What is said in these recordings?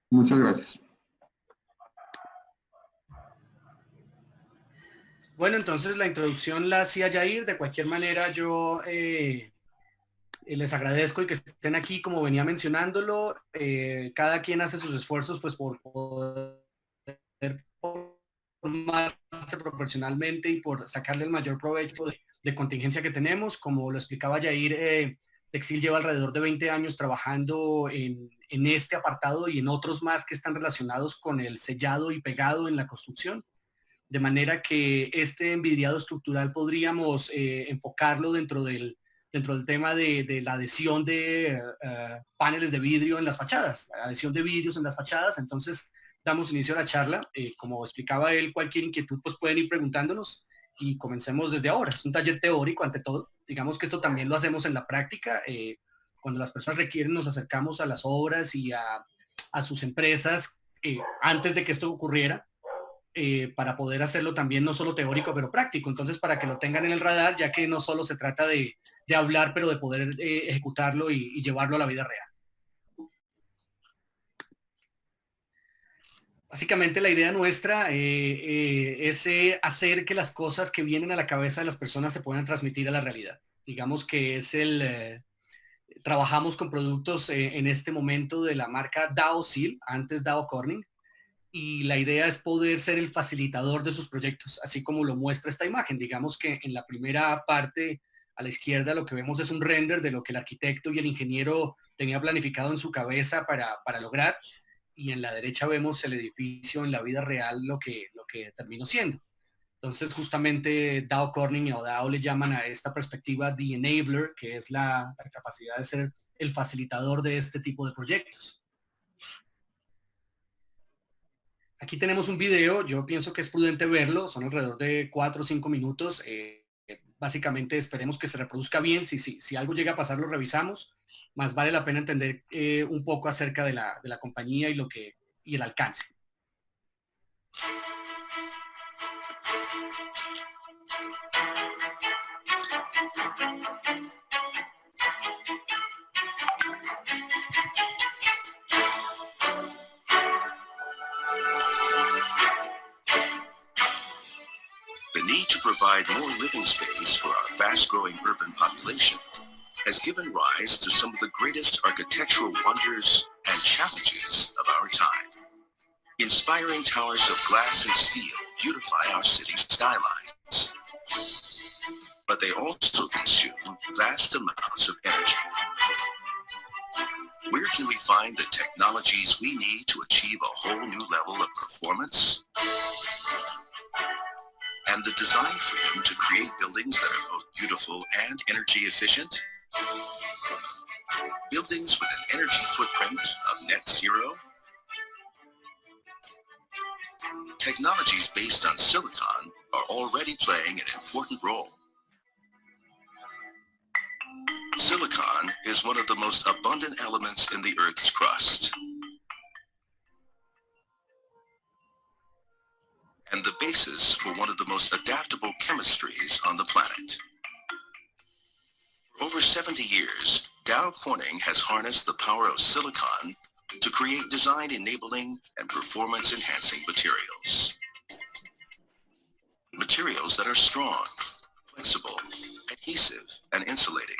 Muchas gracias. Bueno, entonces la introducción la hacía Jair. De cualquier manera, yo les agradezco y que estén aquí, como venía mencionándolo. Cada quien hace sus esfuerzos pues por poder formarse proporcionalmente y por sacarle el mayor provecho de contingencia que tenemos. Como lo explicaba Jair, Texil lleva alrededor de 20 años trabajando en este apartado y en otros más que están relacionados con el sellado y pegado en la construcción. De manera que este envidiado estructural podríamos enfocarlo dentro del tema de la adhesión de paneles de vidrio en las fachadas, la adhesión de vidrios en las fachadas. Entonces, damos inicio a la charla. Como explicaba él, cualquier inquietud pues pueden ir preguntándonos y comencemos desde ahora. Es un taller teórico ante todo. Digamos que esto también lo hacemos en la práctica. Cuando las personas requieren, nos acercamos a las obras y a sus empresas antes de que esto ocurriera, para poder hacerlo también no solo teórico, pero práctico. Entonces, para que lo tengan en el radar, ya que no solo se trata de hablar, pero de poder ejecutarlo y llevarlo a la vida real. Básicamente la idea nuestra es hacer que las cosas que vienen a la cabeza de las personas se puedan transmitir a la realidad. Digamos que es trabajamos con productos en este momento de la marca Dow Seal, antes Dow Corning, y la idea es poder ser el facilitador de sus proyectos, así como lo muestra esta imagen. Digamos que en la primera parte, a la izquierda, lo que vemos es un render de lo que el arquitecto y el ingeniero tenía planificado en su cabeza para lograr, y en la derecha vemos el edificio en la vida real, lo que terminó siendo. Entonces, justamente Dow Corning o Dow le llaman a esta perspectiva The Enabler, que es la capacidad de ser el facilitador de este tipo de proyectos. Aquí tenemos un video, yo pienso que es prudente verlo, son alrededor de 4 o 5 minutos. Básicamente esperemos que se reproduzca bien, si algo llega a pasar lo revisamos, más vale la pena entender un poco acerca de la compañía y el alcance. The need to provide more living space for our fast-growing urban population has given rise to some of the greatest architectural wonders and challenges of our time. Inspiring towers of glass and steel beautify our city's skylines, but they also consume vast amounts of energy. Where can we find the technologies we need to achieve a whole new level of performance and the design freedom to create buildings that are both beautiful and energy efficient? Buildings with an energy footprint of net zero? Technologies based on silicon are already playing an important role. Silicon is one of the most abundant elements in the Earth's crust, and the basis for one of the most adaptable chemistries on the planet. For over 70 years, Dow Corning has harnessed the power of silicon to create design-enabling and performance-enhancing materials. Materials that are strong, flexible, adhesive, and insulating,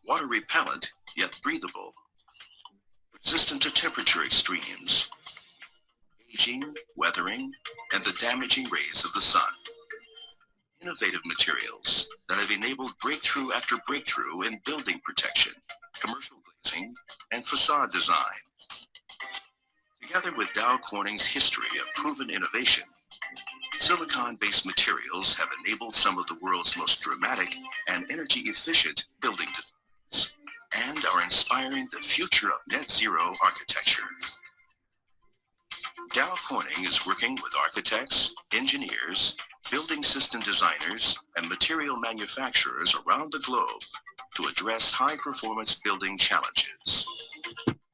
water-repellent yet breathable, resistant to temperature extremes, aging, weathering, and the damaging rays of the sun. Innovative materials that have enabled breakthrough after breakthrough in building protection, commercial glazing, and facade design. Together with Dow Corning's history of proven innovation, silicon-based materials have enabled some of the world's most dramatic and energy-efficient building designs and are inspiring the future of net zero architecture. Dow Corning is working with architects, engineers, building system designers, and material manufacturers around the globe to address high-performance building challenges,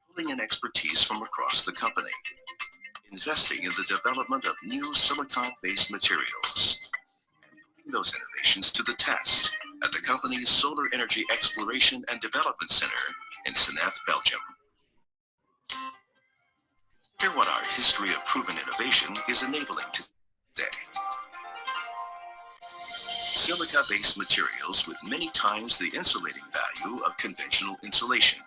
pulling in expertise from across the company, investing in the development of new silicon-based materials, and putting those innovations to the test at the company's Solar Energy Exploration and Development Center in Senef, Belgium. Hear what our history of proven innovation is enabling today. Silica-based materials with many times the insulating value of conventional insulation.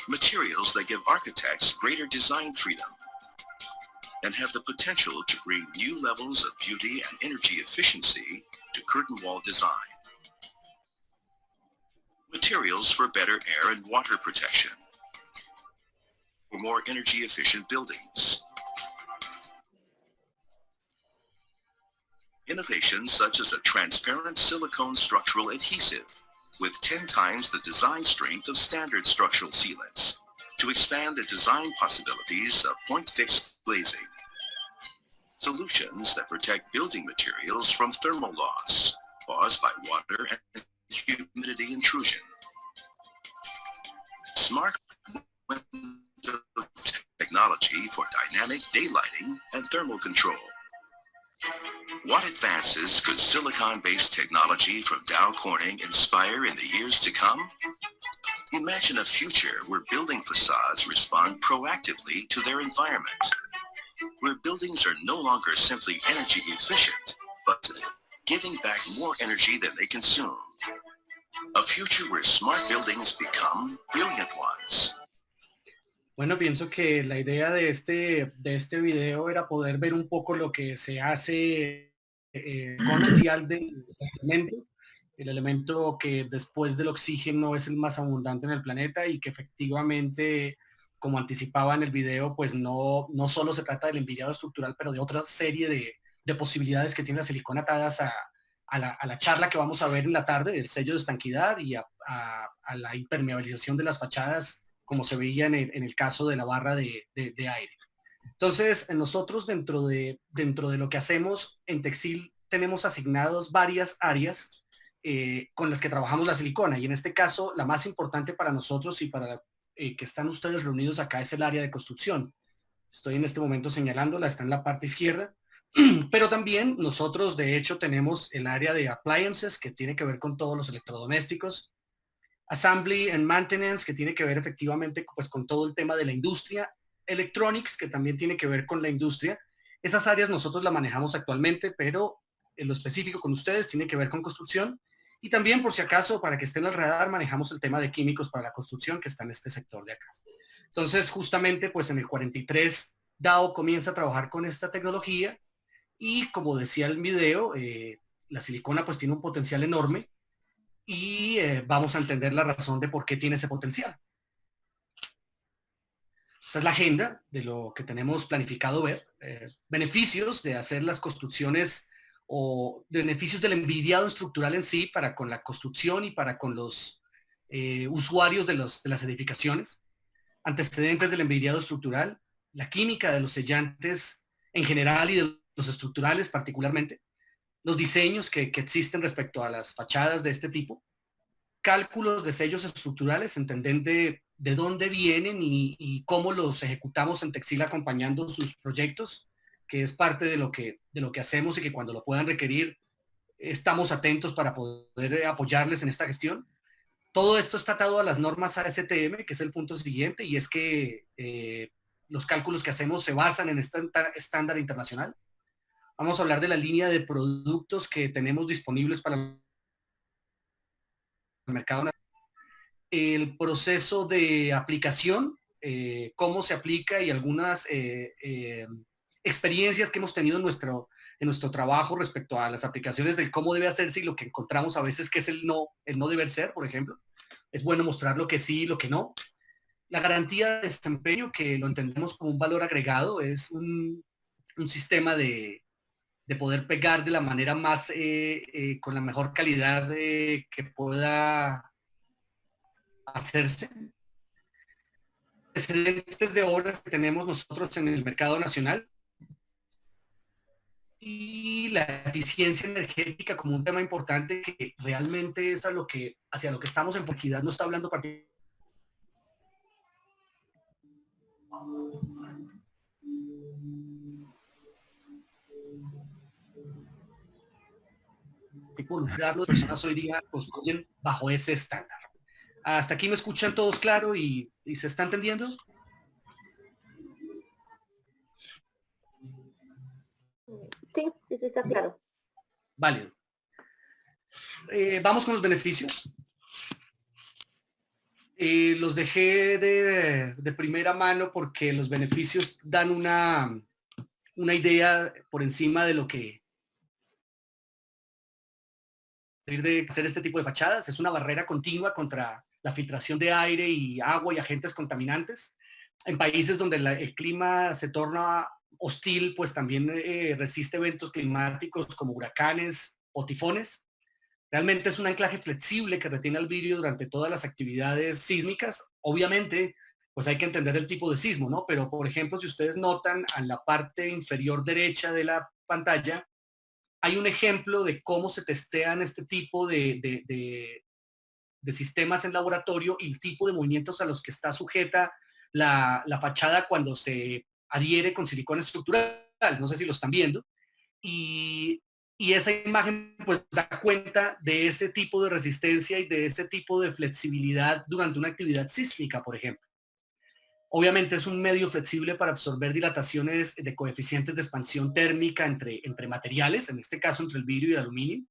Materials that give architects greater design freedom and have the potential to bring new levels of beauty and energy efficiency to curtain wall design. Materials for better air and water protection, for more energy efficient buildings. Innovations such as a transparent silicone structural adhesive with 10 times the design strength of standard structural sealants to expand the design possibilities of point-fixed glazing. Solutions that protect building materials from thermal loss caused by water and humidity intrusion. Smart window technology for dynamic daylighting and thermal control. What advances could silicon-based technology from Dow Corning inspire in the years to come? Imagine a future where building facades respond proactively to their environment, where buildings are no longer simply energy efficient, but giving back more energy than they consume. A future where smart buildings become brilliant ones. Bueno, pienso que la idea de este video era poder ver un poco lo que se hace con del elemento, el elemento que después del oxígeno es el más abundante en el planeta y que efectivamente, como anticipaba en el video, pues no solo se trata del envillado estructural, pero de otra serie de posibilidades que tiene la silicona atadas a la charla que vamos a ver en la tarde, del sello de estanquidad y a la impermeabilización de las fachadas, como se veía en el caso de la barra de aire. Entonces, nosotros dentro de lo que hacemos en Texil tenemos asignados varias áreas con las que trabajamos la silicona, y en este caso la más importante para nosotros y para que están ustedes reunidos acá es el área de construcción. Estoy en este momento señalándola, está en la parte izquierda, pero también nosotros de hecho tenemos el área de appliances, que tiene que ver con todos los electrodomésticos, Assembly and Maintenance, que tiene que ver efectivamente pues con todo el tema de la industria, Electronics, que también tiene que ver con la industria. Esas áreas nosotros las manejamos actualmente, pero en lo específico con ustedes tiene que ver con construcción, y también, por si acaso, para que estén al radar, manejamos el tema de químicos para la construcción, que está en este sector de acá. Entonces, justamente, pues en el 43, Dow comienza a trabajar con esta tecnología, y como decía el video, la silicona pues tiene un potencial enorme, y vamos a entender la razón de por qué tiene ese potencial. Esta es la agenda de lo que tenemos planificado ver. Beneficios de hacer las construcciones o beneficios del envillado estructural en sí para con la construcción y para con los usuarios de las edificaciones. Antecedentes del envillado estructural, la química de los sellantes en general y de los estructurales particularmente, los diseños que existen respecto a las fachadas de este tipo, cálculos de sellos estructurales, entender de dónde vienen y cómo los ejecutamos en Texil acompañando sus proyectos, que es parte de lo que hacemos, y que cuando lo puedan requerir estamos atentos para poder apoyarles en esta gestión. Todo esto está atado a las normas ASTM, que es el punto siguiente, y es que los cálculos que hacemos se basan en este estándar internacional. Vamos a hablar de la línea de productos que tenemos disponibles para el mercado, el proceso de aplicación, cómo se aplica, y algunas experiencias que hemos tenido en nuestro trabajo respecto a las aplicaciones del cómo debe hacerse y lo que encontramos a veces que es el no deber ser, por ejemplo. Es bueno mostrar lo que sí y lo que no. La garantía de desempeño, que lo entendemos como un valor agregado, es un sistema de poder pegar de la manera más, con la mejor calidad que pueda hacerse. Excedentes de obras que tenemos nosotros en el mercado nacional, y la eficiencia energética como un tema importante, que realmente es hacia lo que estamos en Porquidad. No está hablando las personas hoy día construyen bajo ese estándar. Hasta aquí me escuchan todos claro y se está entendiendo. Sí, sí, sí, está claro. Válido. Vamos con los beneficios. Los dejé de primera mano porque los beneficios dan una idea por encima de lo que de hacer este tipo de fachadas. Es una barrera continua contra la filtración de aire y agua y agentes contaminantes. En países donde el clima se torna hostil, pues también resiste eventos climáticos como huracanes o tifones. Realmente es un anclaje flexible que retiene el vidrio durante todas las actividades sísmicas. Obviamente, pues hay que entender el tipo de sismo, ¿no? Pero, por ejemplo, si ustedes notan en la parte inferior derecha de la pantalla, hay un ejemplo de cómo se testean este tipo de sistemas en laboratorio y el tipo de movimientos a los que está sujeta la fachada cuando se adhiere con silicona estructural. No sé si lo están viendo. Y, y esa imagen pues da cuenta de ese tipo de resistencia y de ese tipo de flexibilidad durante una actividad sísmica, por ejemplo. Obviamente es un medio flexible para absorber dilataciones de coeficientes de expansión térmica entre materiales, en este caso entre el vidrio y el aluminio.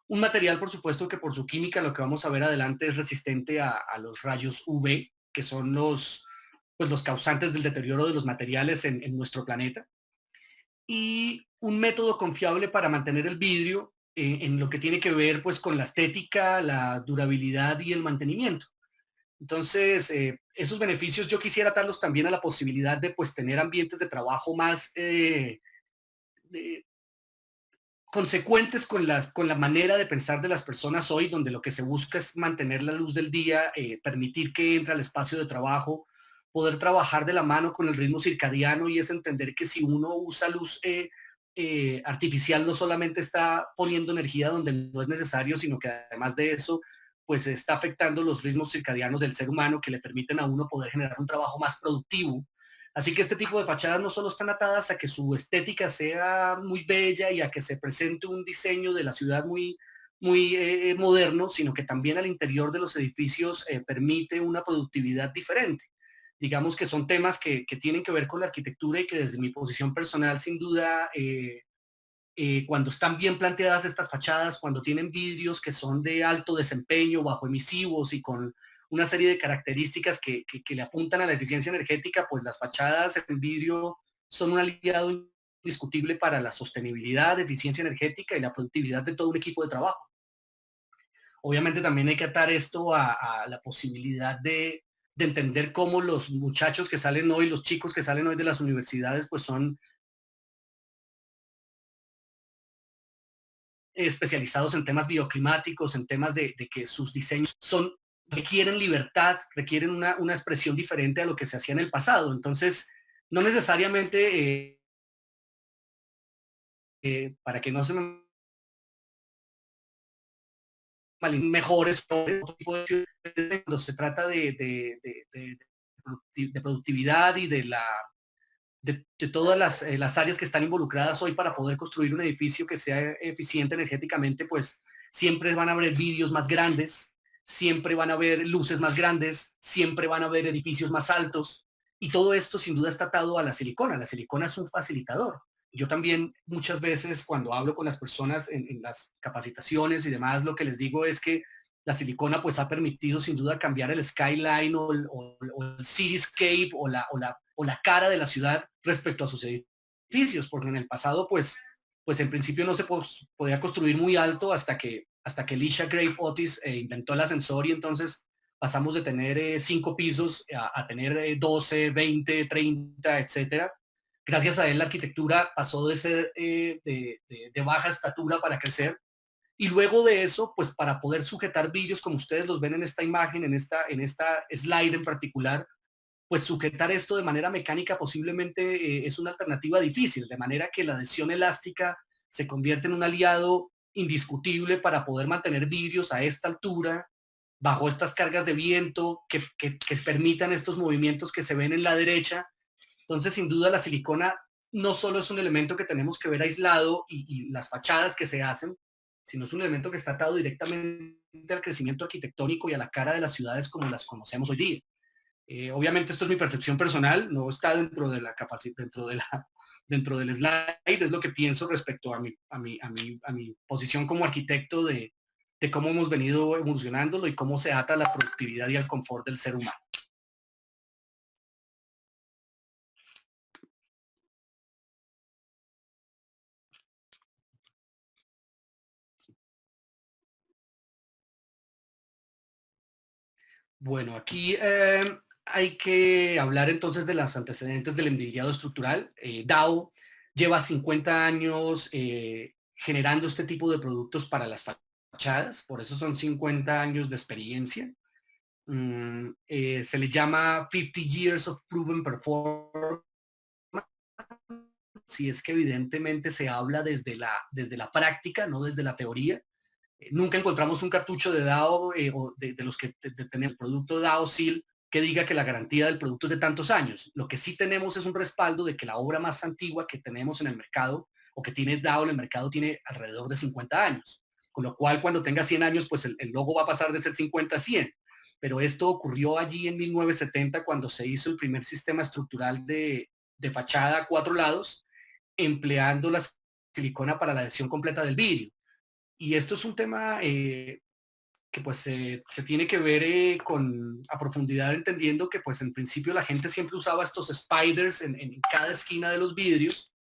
Un material, por supuesto, que por su química, lo que vamos a ver adelante, es resistente a los rayos UV, que son pues, los causantes del deterioro de los materiales en nuestro planeta. Y un método confiable para mantener el vidrio en lo que tiene que ver pues, con la estética, la durabilidad y el mantenimiento. Entonces, esos beneficios yo quisiera darlos también a la posibilidad de pues, tener ambientes de trabajo más consecuentes con la manera de pensar de las personas hoy, donde lo que se busca es mantener la luz del día, permitir que entre al espacio de trabajo, poder trabajar de la mano con el ritmo circadiano, y es entender que si uno usa luz artificial no solamente está poniendo energía donde no es necesario, sino que además de eso, pues está afectando los ritmos circadianos del ser humano que le permiten a uno poder generar un trabajo más productivo. Así que este tipo de fachadas no solo están atadas a que su estética sea muy bella y a que se presente un diseño de la ciudad muy moderno, sino que también al interior de los edificios permite una productividad diferente. Digamos que son temas que tienen que ver con la arquitectura y que desde mi posición personal, sin duda, cuando están bien planteadas estas fachadas, cuando tienen vidrios que son de alto desempeño, bajo emisivos y con una serie de características que le apuntan a la eficiencia energética, pues las fachadas en vidrio son un aliado indiscutible para la sostenibilidad, eficiencia energética y la productividad de todo un equipo de trabajo. Obviamente también hay que atar esto a la posibilidad de entender cómo los muchachos que salen hoy, los chicos que salen hoy de las universidades, pues son especializados en temas bioclimáticos, en temas de que sus diseños requieren libertad, requieren una expresión diferente a lo que se hacía en el pasado. Entonces, no necesariamente, para que no se me mejores, cuando se trata de productividad y de todas las áreas que están involucradas hoy para poder construir un edificio que sea eficiente energéticamente, pues siempre van a haber vidrios más grandes, siempre van a haber luces más grandes, siempre van a haber edificios más altos, y todo esto sin duda está atado a la silicona. La silicona es un facilitador. Yo también muchas veces cuando hablo con las personas en las capacitaciones y demás, lo que les digo es que la silicona pues ha permitido sin duda cambiar el skyline o el cityscape o la cara de la ciudad respecto a sus edificios, porque en el pasado pues en principio no se podía construir muy alto hasta que Elisha Gray Otis inventó el ascensor, y entonces pasamos de tener 5 pisos a tener 12, 20, 30, etcétera. Gracias a él la arquitectura pasó de ser de baja estatura para crecer. Y luego de eso, pues para poder sujetar vidrios como ustedes los ven en esta imagen, en esta slide en particular, pues sujetar esto de manera mecánica posiblemente es una alternativa difícil, de manera que la adhesión elástica se convierte en un aliado indiscutible para poder mantener vidrios a esta altura, bajo estas cargas de viento que permitan estos movimientos que se ven en la derecha. Entonces, sin duda, la silicona no solo es un elemento que tenemos que ver aislado y las fachadas que se hacen, sino es un elemento que está atado directamente al crecimiento arquitectónico y a la cara de las ciudades como las conocemos hoy día. Obviamente esto es mi percepción personal, no está dentro de la capacidad, dentro del slide es lo que pienso respecto a mi posición como arquitecto de cómo hemos venido evolucionándolo y cómo se ata a la productividad y al confort del ser humano. Bueno, aquí hay que hablar entonces de los antecedentes del envidriado estructural. Dow lleva 50 años generando este tipo de productos para las fachadas, por eso son 50 años de experiencia. Se le llama 50 Years of Proven Performance, si es que evidentemente se habla desde la práctica, no desde la teoría. Nunca encontramos un cartucho de DAO o de los que tenemos el producto DAO SIL que diga que la garantía del producto es de tantos años. Lo que sí tenemos es un respaldo de que la obra más antigua que tenemos en el mercado o que tiene DAO en el mercado tiene alrededor de 50 años. Con lo cual, cuando tenga 100 años, pues el logo va a pasar de ser 50 a 100. Pero esto ocurrió allí en 1970 cuando se hizo el primer sistema estructural de fachada a 4 lados, empleando la silicona para la adhesión completa del vidrio. Y esto es un tema que pues se tiene que ver a profundidad, entendiendo que pues en principio la gente siempre usaba estos spiders en cada esquina de los vidrios,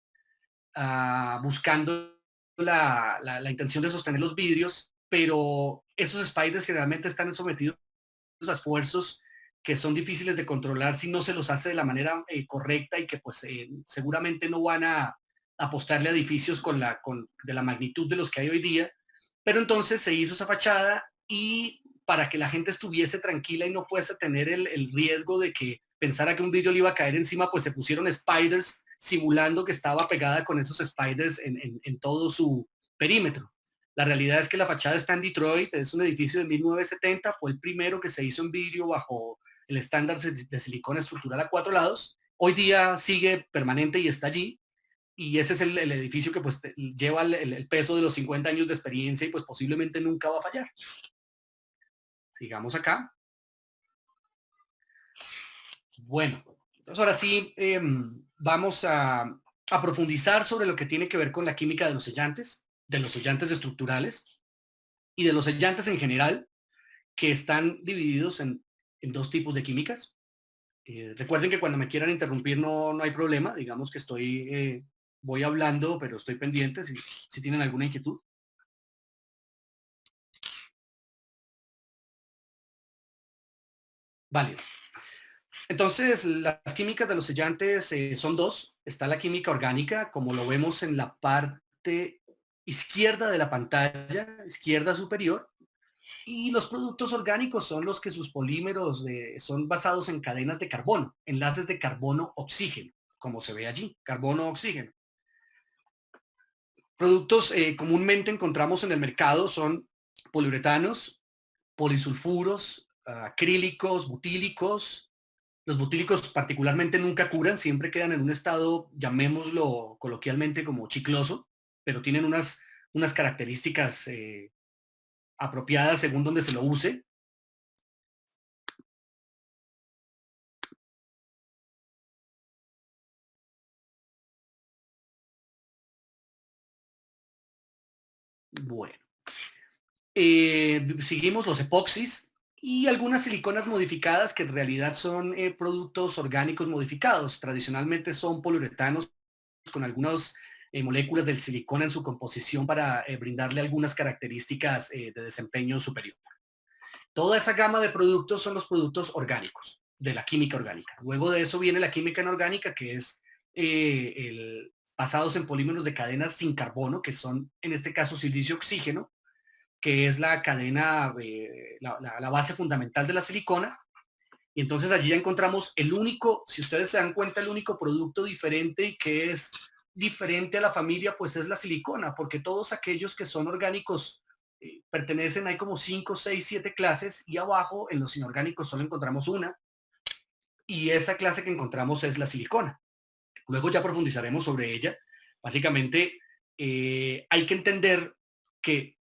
buscando la intención de sostener los vidrios, pero esos spiders generalmente están sometidos a esfuerzos que son difíciles de controlar si no se los hace de la manera correcta, y que pues seguramente no van a apostarle a edificios de la magnitud de los que hay hoy día. Pero entonces se hizo esa fachada, y para que la gente estuviese tranquila y no fuese a tener el riesgo de que pensara que un vidrio le iba a caer encima, pues se pusieron spiders simulando que estaba pegada con esos spiders en todo su perímetro. La realidad es que la fachada está en Detroit, es un edificio de 1970, fue el primero que se hizo en vidrio bajo el estándar de silicona estructural a 4 lados. Hoy día sigue permanente y está allí, y ese es el edificio que pues lleva el peso de los 50 años de experiencia, y pues posiblemente nunca va a fallar. Sigamos acá. Bueno, entonces ahora sí vamos a profundizar sobre lo que tiene que ver con la química de los sellantes estructurales y de los sellantes en general, que están divididos en 2 tipos de químicas. Recuerden que cuando me quieran interrumpir no hay problema, digamos que voy hablando, pero estoy pendiente si tienen alguna inquietud. Vale. Entonces, las químicas de los sellantes son 2. Está la química orgánica, como lo vemos en la parte izquierda de la pantalla, izquierda superior. Y los productos orgánicos son los que sus polímeros son basados en cadenas de carbono, enlaces de carbono-oxígeno, como se ve allí, carbono-oxígeno. Productos comúnmente encontramos en el mercado son poliuretanos, polisulfuros, acrílicos, butílicos. Los butílicos particularmente nunca curan, siempre quedan en un estado, llamémoslo coloquialmente, como chicloso, pero tienen unas características apropiadas según donde se lo use. Bueno, seguimos los epoxis y algunas siliconas modificadas, que en realidad son productos orgánicos modificados. Tradicionalmente son poliuretanos con algunas moléculas del silicona en su composición para brindarle algunas características de desempeño superior. Toda esa gama de productos son los productos orgánicos, de la química orgánica. Luego de eso viene la química inorgánica, que es basados en polímeros de cadenas sin carbono, que son en este caso silicio-oxígeno, que es la cadena, la base fundamental de la silicona. Y entonces allí ya encontramos el único, si ustedes se dan cuenta, el único producto diferente y que es diferente a la familia, pues es la silicona, porque todos aquellos que son orgánicos pertenecen, hay como 5, 6, 7 clases, y abajo en los inorgánicos solo encontramos una, y esa clase que encontramos es la silicona. Luego ya profundizaremos sobre ella. Básicamente hay que entender que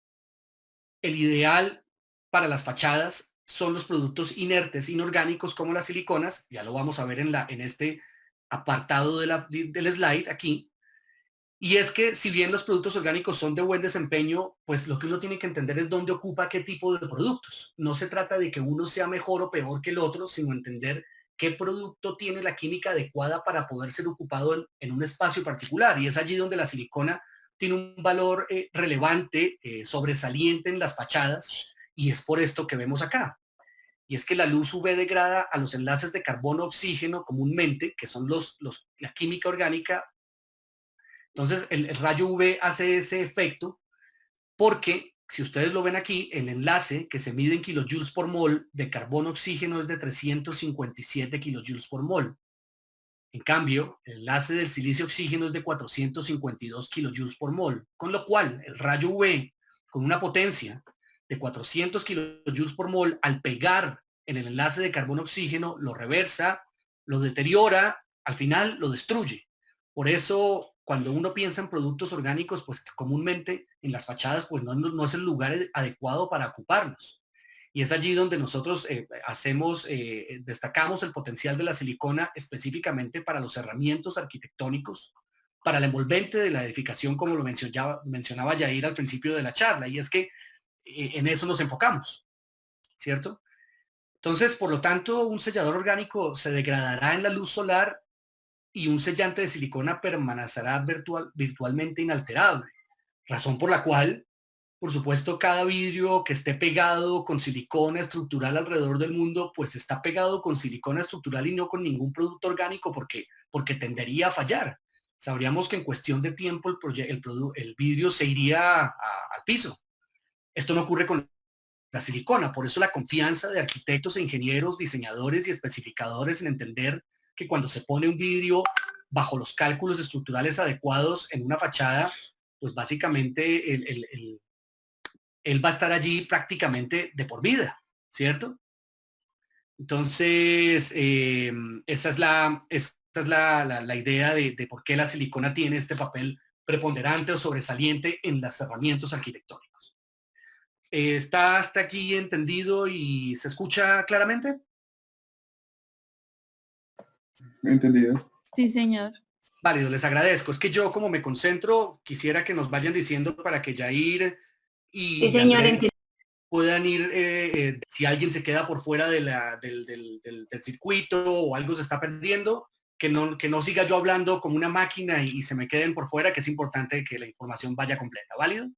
el ideal para las fachadas son los productos inertes, inorgánicos, como las siliconas. Ya lo vamos a ver en este apartado del slide aquí. Y es que si bien los productos orgánicos son de buen desempeño, pues lo que uno tiene que entender es dónde ocupa qué tipo de productos. No se trata de que uno sea mejor o peor que el otro, sino entender qué producto tiene la química adecuada para poder ser ocupado en un espacio particular. Y es allí donde la silicona tiene un valor relevante, sobresaliente en las fachadas, y es por esto que vemos acá. Y es que la luz UV degrada a los enlaces de carbono-oxígeno comúnmente, que son la química orgánica. Entonces, el rayo UV hace ese efecto porque, si ustedes lo ven aquí, el enlace que se mide en kilojoules por mol de carbono-oxígeno es de 357 kilojoules por mol. En cambio, el enlace del silicio-oxígeno es de 452 kilojoules por mol, con lo cual el rayo UV, con una potencia de 400 kilojoules por mol, al pegar en el enlace de carbono-oxígeno, lo reversa, lo deteriora, al final lo destruye. Por eso, cuando uno piensa en productos orgánicos, pues comúnmente en las fachadas, pues no es el lugar adecuado para ocuparlos. Y es allí donde nosotros destacamos el potencial de la silicona específicamente para los cerramientos arquitectónicos, para el envolvente de la edificación, como lo mencionaba Yair al principio de la charla, y es que en eso nos enfocamos, ¿cierto? Entonces, por lo tanto, un sellador orgánico se degradará en la luz solar y un sellante de silicona permanecerá virtualmente inalterable, razón por la cual, por supuesto, cada vidrio que esté pegado con silicona estructural alrededor del mundo, pues está pegado con silicona estructural y no con ningún producto orgánico porque tendería a fallar. Sabríamos que en cuestión de tiempo el vidrio se iría al piso. Esto no ocurre con la silicona, por eso la confianza de arquitectos e ingenieros, diseñadores y especificadores en entender que cuando se pone un vidrio bajo los cálculos estructurales adecuados en una fachada, pues básicamente él va a estar allí prácticamente de por vida, ¿cierto? Entonces, esa es la idea de por qué la silicona tiene este papel preponderante o sobresaliente en los cerramientos arquitectónicos. ¿Está hasta aquí entendido y se escucha claramente? Entendido. Sí, señor. Válido, les agradezco. Es que yo, como me concentro, quisiera que nos vayan diciendo para que Yair y Sí, señor, Andrés puedan ir, si alguien se queda por fuera del circuito o algo se está perdiendo, que no siga yo hablando como una máquina y se me queden por fuera, que es importante que la información vaya completa. ¿Válido?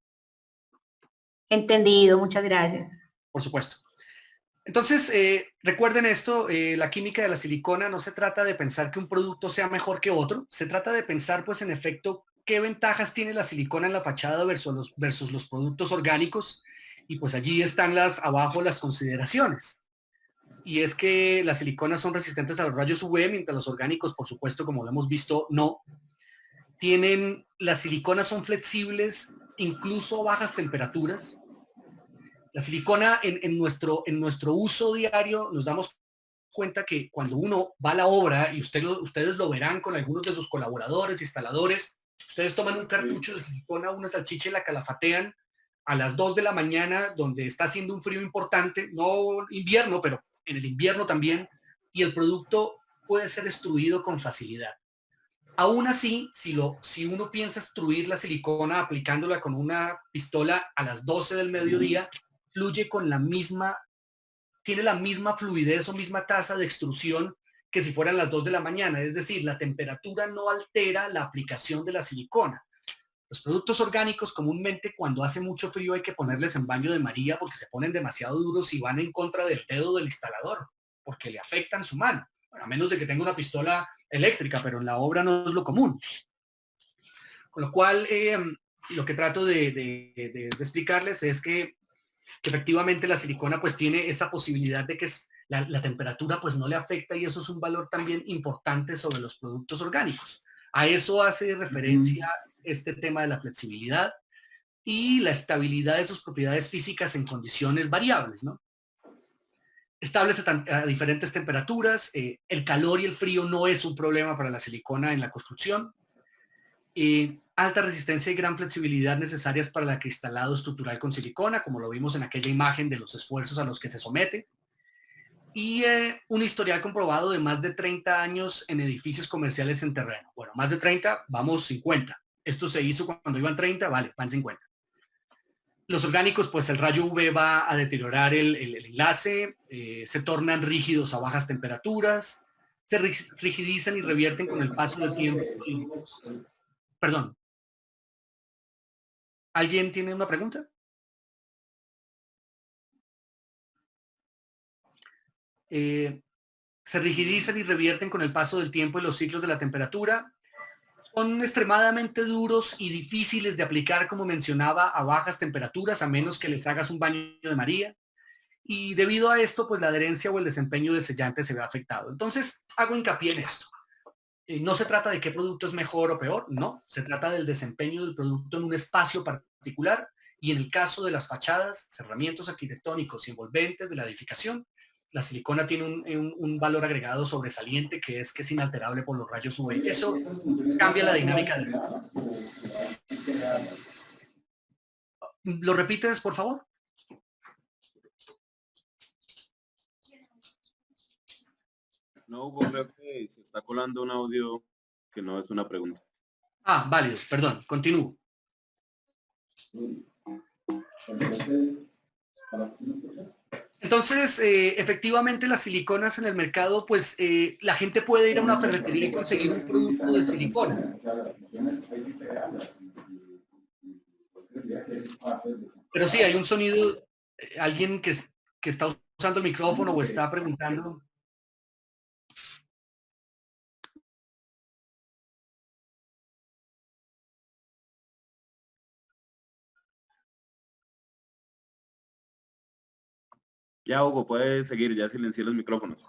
entendido, muchas gracias. Por supuesto. Entonces, recuerden esto, la química de la silicona no se trata de pensar que un producto sea mejor que otro, se trata de pensar, pues, en efecto, qué ventajas tiene la silicona en la fachada versus los productos orgánicos, y pues allí están abajo las consideraciones. Y es que las siliconas son resistentes a los rayos UV, mientras los orgánicos, por supuesto, como lo hemos visto, no. Las siliconas son flexibles incluso a bajas temperaturas. La silicona en nuestro uso diario nos damos cuenta que cuando uno va a la obra, y ustedes lo verán con algunos de sus colaboradores, instaladores, ustedes toman un cartucho de silicona, una salchicha y la calafatean a las 2 de la mañana, donde está haciendo un frío importante, no invierno, pero en el invierno también, y el producto puede ser destruido con facilidad. Aún así, si uno piensa extruir la silicona aplicándola con una pistola a las 12 del mediodía, fluye tiene la misma fluidez o misma tasa de extrusión que si fueran las 2 de la mañana. Es decir, la temperatura no altera la aplicación de la silicona. Los productos orgánicos comúnmente cuando hace mucho frío hay que ponerles en baño de María porque se ponen demasiado duros y van en contra del dedo del instalador, porque le afectan su mano. Bueno, a menos de que tenga una pistola eléctrica, pero en la obra no es lo común. Con lo cual, lo que trato de explicarles es que efectivamente la silicona pues tiene esa posibilidad de que la temperatura pues no le afecta, y eso es un valor también importante sobre los productos orgánicos. A eso hace referencia este tema de la flexibilidad y la estabilidad de sus propiedades físicas en condiciones variables, ¿no? Estables a diferentes temperaturas, el calor y el frío no es un problema para la silicona en la construcción, alta resistencia y gran flexibilidad necesarias para el acristalado estructural con silicona, como lo vimos en aquella imagen de los esfuerzos a los que se somete, y un historial comprobado de más de 30 años en edificios comerciales en terreno. Bueno, más de 30, vamos 50. Esto se hizo cuando iban 30, vale, van 50. Los orgánicos, pues el rayo UV va a deteriorar el enlace, se tornan rígidos a bajas temperaturas, se rigidizan y revierten con el paso del tiempo. Perdón. ¿Alguien tiene una pregunta? Se rigidizan y revierten con el paso del tiempo y los ciclos de la temperatura. Son extremadamente duros y difíciles de aplicar, como mencionaba, a bajas temperaturas, a menos que les hagas un baño de María. Y debido a esto, pues la adherencia o el desempeño del sellante se ve afectado. Entonces, hago hincapié en esto. No se trata de qué producto es mejor o peor, no. Se trata del desempeño del producto en un espacio particular y en el caso de las fachadas, cerramientos arquitectónicos y envolventes de la edificación, la silicona tiene un valor agregado sobresaliente que es inalterable por los rayos UV. Eso cambia la dinámica del... ¿Lo repites, por favor? No, Hugo, creo que se está colando un audio que no es una pregunta. Ah, válido, perdón, continúo. Entonces, efectivamente, las siliconas en el mercado, pues la gente puede ir a una ferretería y conseguir un producto de silicona. Pero sí, hay un sonido, alguien que está usando el micrófono o está preguntando. Ya, Hugo, puede seguir, ya silencié los micrófonos.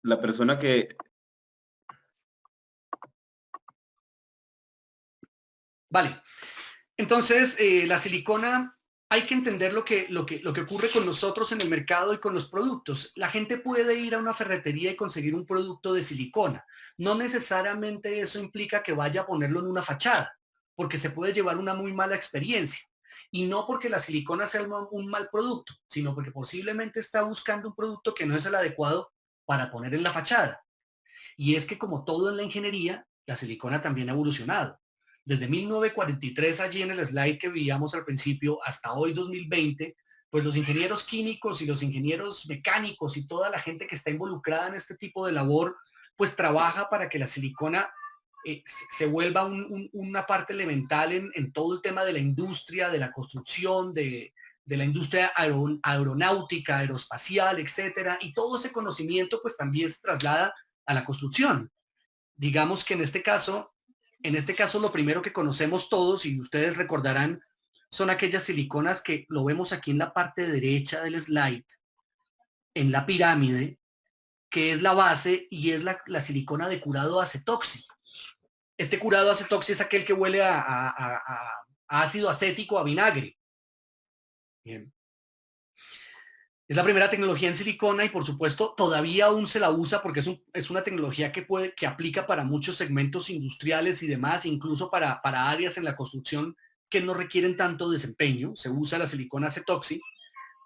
La persona que... Vale. Entonces, la silicona, hay que entender lo que ocurre con nosotros en el mercado y con los productos. La gente puede ir a una ferretería y conseguir un producto de silicona. No necesariamente eso implica que vaya a ponerlo en una fachada, porque se puede llevar una muy mala experiencia. Y no porque la silicona sea un mal producto, sino porque posiblemente está buscando un producto que no es el adecuado para poner en la fachada. Y es que como todo en la ingeniería, la silicona también ha evolucionado. Desde 1943, allí en el slide que veíamos al principio, hasta hoy 2020, pues los ingenieros químicos y los ingenieros mecánicos y toda la gente que está involucrada en este tipo de labor, pues trabaja para que la silicona se vuelva una parte elemental en todo el tema de la industria, de la construcción, de la industria aeronáutica, aeroespacial, etcétera. Y todo ese conocimiento pues también se traslada a la construcción. Digamos que en este caso lo primero que conocemos todos, y ustedes recordarán, son aquellas siliconas que lo vemos aquí en la parte derecha del slide, en la pirámide, que es la base y es la silicona de curado acetoxi. Este curado acetoxi es aquel que huele a ácido acético, a vinagre. Bien. Es la primera tecnología en silicona y por supuesto todavía aún se la usa porque es una tecnología que aplica para muchos segmentos industriales y demás, incluso para áreas en la construcción que no requieren tanto desempeño. Se usa la silicona acetoxi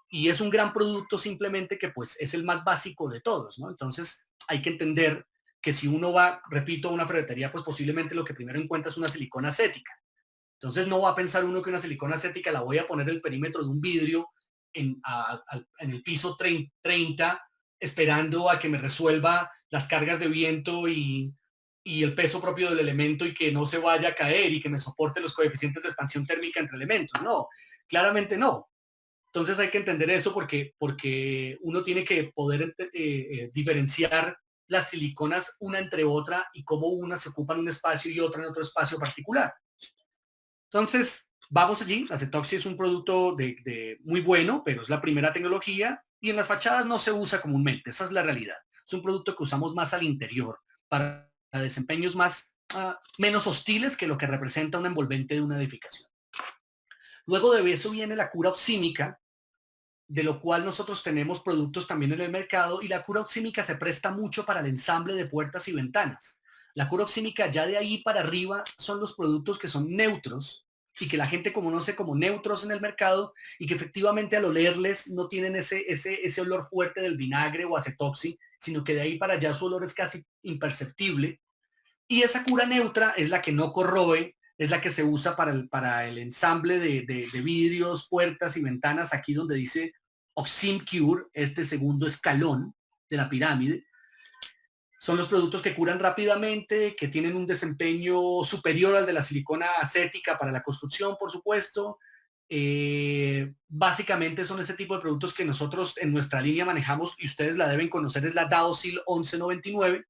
y es un gran producto simplemente que pues es el más básico de todos, ¿no? Entonces hay que entender que si uno va, repito, a una ferretería, pues posiblemente lo que primero encuentra es una silicona acética. Entonces no va a pensar uno que una silicona acética la voy a poner el perímetro de un vidrio en el piso 30, esperando a que me resuelva las cargas de viento y el peso propio del elemento y que no se vaya a caer y que me soporte los coeficientes de expansión térmica entre elementos. No, claramente no. Entonces hay que entender eso porque uno tiene que poder diferenciar las siliconas una entre otra y cómo una se ocupa en un espacio y otra en otro espacio particular. Entonces, vamos allí. La acetoxi es un producto muy bueno, pero es la primera tecnología y en las fachadas no se usa comúnmente. Esa es la realidad. Es un producto que usamos más al interior para desempeños menos hostiles que lo que representa un envolvente de una edificación. Luego de eso viene la cura oxímica, de lo cual nosotros tenemos productos también en el mercado y la cura oxímica se presta mucho para el ensamble de puertas y ventanas. La cura oxímica ya de ahí para arriba son los productos que son neutros y que la gente conoce como neutros en el mercado y que efectivamente al olerles no tienen ese olor fuerte del vinagre o acetoxi, sino que de ahí para allá su olor es casi imperceptible Y esa cura neutra es la que no corroe, es la que se usa para el ensamble de vidrios, puertas y ventanas, aquí donde dice Oxim Cure, este segundo escalón de la pirámide. Son los productos que curan rápidamente, que tienen un desempeño superior al de la silicona acética para la construcción, por supuesto. Básicamente son ese tipo de productos que nosotros en nuestra línea manejamos y ustedes la deben conocer, es la Daosil 1199,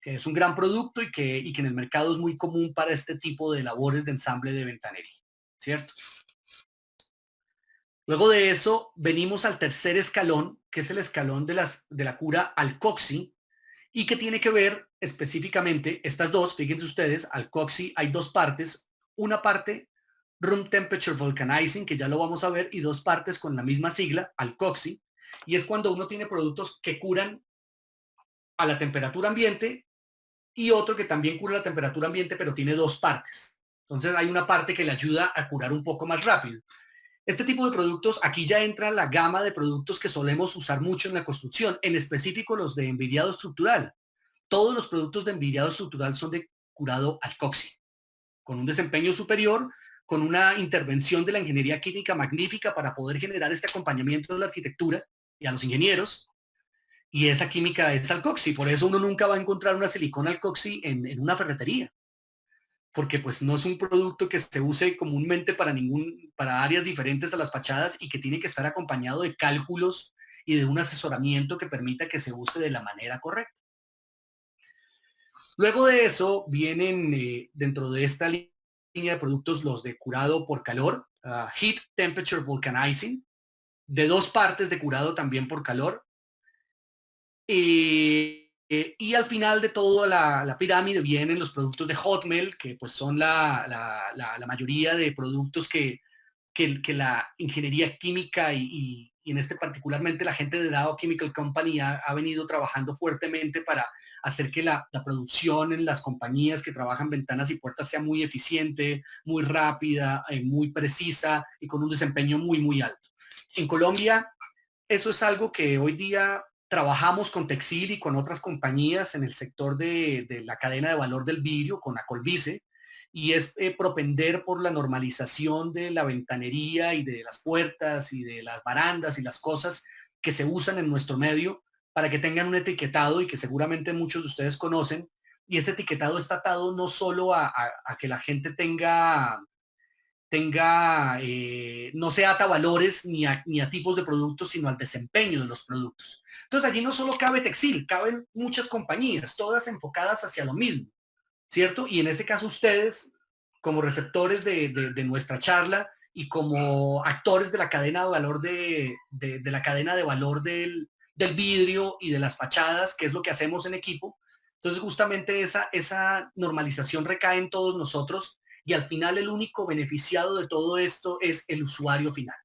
que es un gran producto y que en el mercado es muy común para este tipo de labores de ensamble de ventanería, ¿cierto? Luego de eso venimos al tercer escalón, que es el escalón de la cura alcoxi, y que tiene que ver específicamente estas dos, fíjense ustedes, alcoxi hay dos partes, una parte room temperature vulcanizing, que ya lo vamos a ver, y dos partes con la misma sigla, alcoxi, y es cuando uno tiene productos que curan a la temperatura ambiente y otro que también cura la temperatura ambiente, pero tiene dos partes. Entonces hay una parte que le ayuda a curar un poco más rápido. Este tipo de productos, aquí ya entra la gama de productos que solemos usar mucho en la construcción, en específico los de enviriado estructural. Todos los productos de enviriado estructural son de curado alcoxi, con un desempeño superior, con una intervención de la ingeniería química magnífica para poder generar este acompañamiento de la arquitectura y a los ingenieros. Y esa química es alcoxi, por eso uno nunca va a encontrar una silicona alcoxi en una ferretería, porque pues no es un producto que se use comúnmente para áreas diferentes a las fachadas y que tiene que estar acompañado de cálculos y de un asesoramiento que permita que se use de la manera correcta. Luego de eso vienen dentro de esta línea de productos los de curado por calor, Heat Temperature Vulcanizing, de dos partes de curado también por calor. Y al final de toda la pirámide vienen los productos de hot melt, que pues son la mayoría de productos que la ingeniería química y en este particularmente la gente de Dow Chemical Company ha venido trabajando fuertemente para hacer que la producción en las compañías que trabajan ventanas y puertas sea muy eficiente, muy rápida, muy precisa y con un desempeño muy, muy alto. En Colombia, eso es algo que hoy día trabajamos con Texil y con otras compañías en el sector de la cadena de valor del vidrio, con Acolvice, y es propender por la normalización de la ventanería y de las puertas y de las barandas y las cosas que se usan en nuestro medio para que tengan un etiquetado y que seguramente muchos de ustedes conocen. Y ese etiquetado está atado no solo a que la gente no se ata a valores ni a tipos de productos, sino al desempeño de los productos. Entonces allí no solo cabe Texil, caben muchas compañías, todas enfocadas hacia lo mismo, ¿cierto? Y en este caso ustedes, como receptores de nuestra charla y como actores de la cadena de valor de la cadena de valor del vidrio y de las fachadas, que es lo que hacemos en equipo. Entonces justamente esa normalización recae en todos nosotros y al final el único beneficiado de todo esto es el usuario final.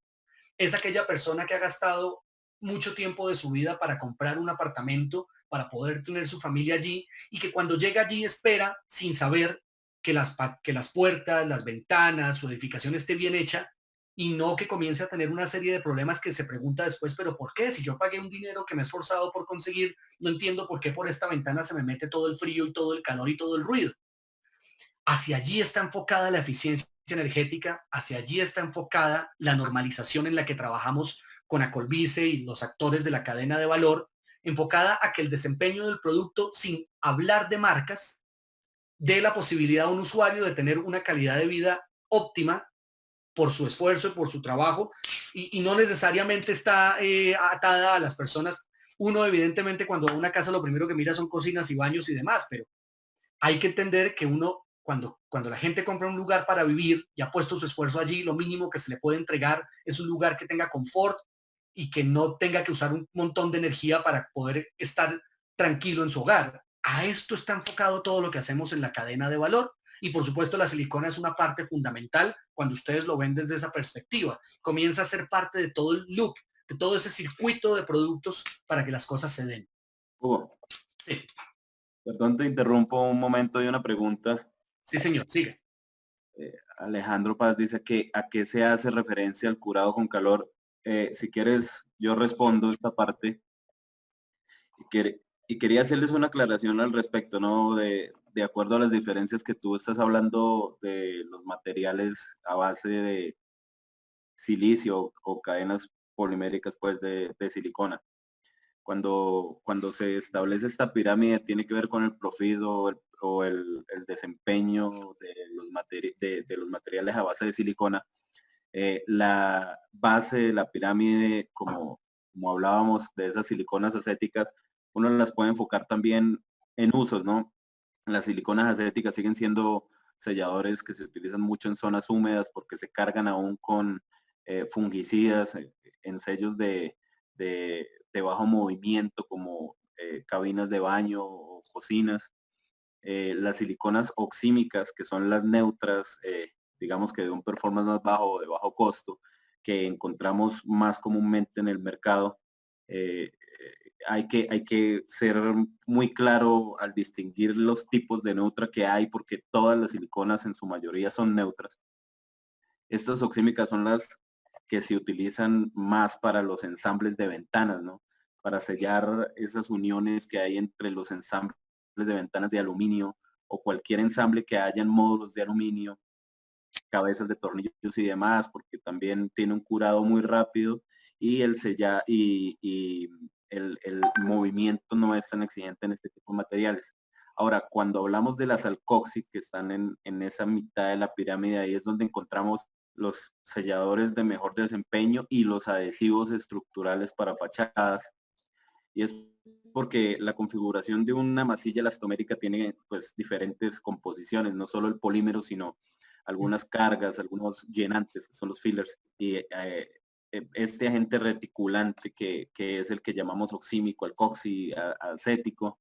Es aquella persona que ha gastado mucho tiempo de su vida para comprar un apartamento, para poder tener su familia allí y que cuando llega allí espera sin saber que las puertas, las ventanas, su edificación esté bien hecha y no que comience a tener una serie de problemas que se pregunta después, pero ¿por qué? Si yo pagué un dinero que me he esforzado por conseguir, no entiendo por qué por esta ventana se me mete todo el frío y todo el calor y todo el ruido. Hacia allí está enfocada la eficiencia energética, hacia allí está enfocada la normalización en la que trabajamos con Acolvice y los actores de la cadena de valor, enfocada a que el desempeño del producto, sin hablar de marcas, dé la posibilidad a un usuario de tener una calidad de vida óptima por su esfuerzo y por su trabajo y no necesariamente está atada a las personas. Uno evidentemente cuando va a una casa lo primero que mira son cocinas y baños y demás, pero hay que entender que uno, cuando la gente compra un lugar para vivir y ha puesto su esfuerzo allí, lo mínimo que se le puede entregar es un lugar que tenga confort y que no tenga que usar un montón de energía para poder estar tranquilo en su hogar. A esto está enfocado todo lo que hacemos en la cadena de valor. Y por supuesto la silicona es una parte fundamental cuando ustedes lo ven desde esa perspectiva. Comienza a ser parte de todo el look, de todo ese circuito de productos para que las cosas se den. Hugo, Sí, perdón, te interrumpo un momento y una pregunta. sí señor, sigue. Alejandro Paz dice que a qué se hace referencia al curado con calor. Si quieres, yo respondo esta parte. Y quería hacerles una aclaración al respecto, ¿no? De acuerdo a las diferencias que tú estás hablando de los materiales a base de silicio o cadenas poliméricas, pues, de silicona. Cuando se establece esta pirámide, tiene que ver con el profit o el desempeño de los materiales a base de silicona. La base de la pirámide, como hablábamos de esas siliconas acéticas, uno las puede enfocar también en usos, ¿no? Las siliconas acéticas siguen siendo selladores que se utilizan mucho en zonas húmedas porque se cargan aún con fungicidas en sellos de bajo movimiento como cabinas de baño o cocinas. Las siliconas oxímicas, que son las neutras, digamos que de un performance más bajo o de bajo costo, que encontramos más comúnmente en el mercado. Hay que ser muy claro al distinguir los tipos de neutra que hay, porque todas las siliconas en su mayoría son neutras. Estas oxímicas son las que se utilizan más para los ensambles de ventanas, ¿no? Para sellar esas uniones que hay entre los ensambles de ventanas de aluminio o cualquier ensamble que haya en módulos de aluminio, cabezas de tornillos y demás, porque también tiene un curado muy rápido y el movimiento no es tan exigente en este tipo de materiales. Ahora, cuando hablamos de las alcoxy que están en esa mitad de la pirámide, ahí es donde encontramos los selladores de mejor desempeño y los adhesivos estructurales para fachadas. Y es porque la configuración de una masilla elastomérica tiene pues diferentes composiciones, no solo el polímero, sino algunas cargas, algunos llenantes, que son los fillers, y este agente reticulante que es el que llamamos oxímico, alcoxi, acético.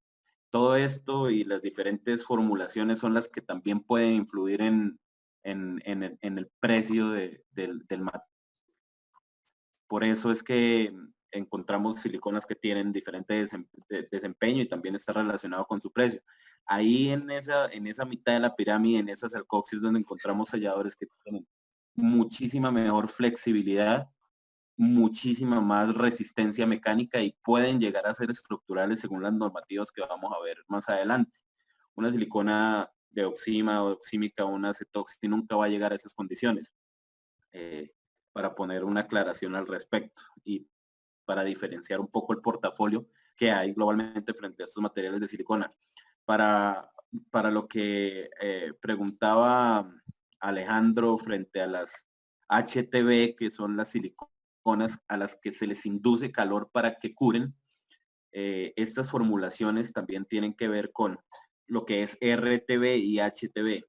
Todo esto y las diferentes formulaciones son las que también pueden influir en el precio del material. Por eso es que encontramos siliconas que tienen diferente desempeño y también está relacionado con su precio. Ahí en esa mitad de la pirámide, en esas alcoxis, donde encontramos selladores que tienen muchísima mejor flexibilidad, muchísima más resistencia mecánica y pueden llegar a ser estructurales según las normativas que vamos a ver más adelante. Una silicona de oxima o oxímica o una acetoxi nunca va a llegar a esas condiciones. Para poner una aclaración al respecto y para diferenciar un poco el portafolio que hay globalmente frente a estos materiales de silicona. Para lo que preguntaba Alejandro frente a las HTB, que son las siliconas a las que se les induce calor para que curen, estas formulaciones también tienen que ver con lo que es RTB y HTB.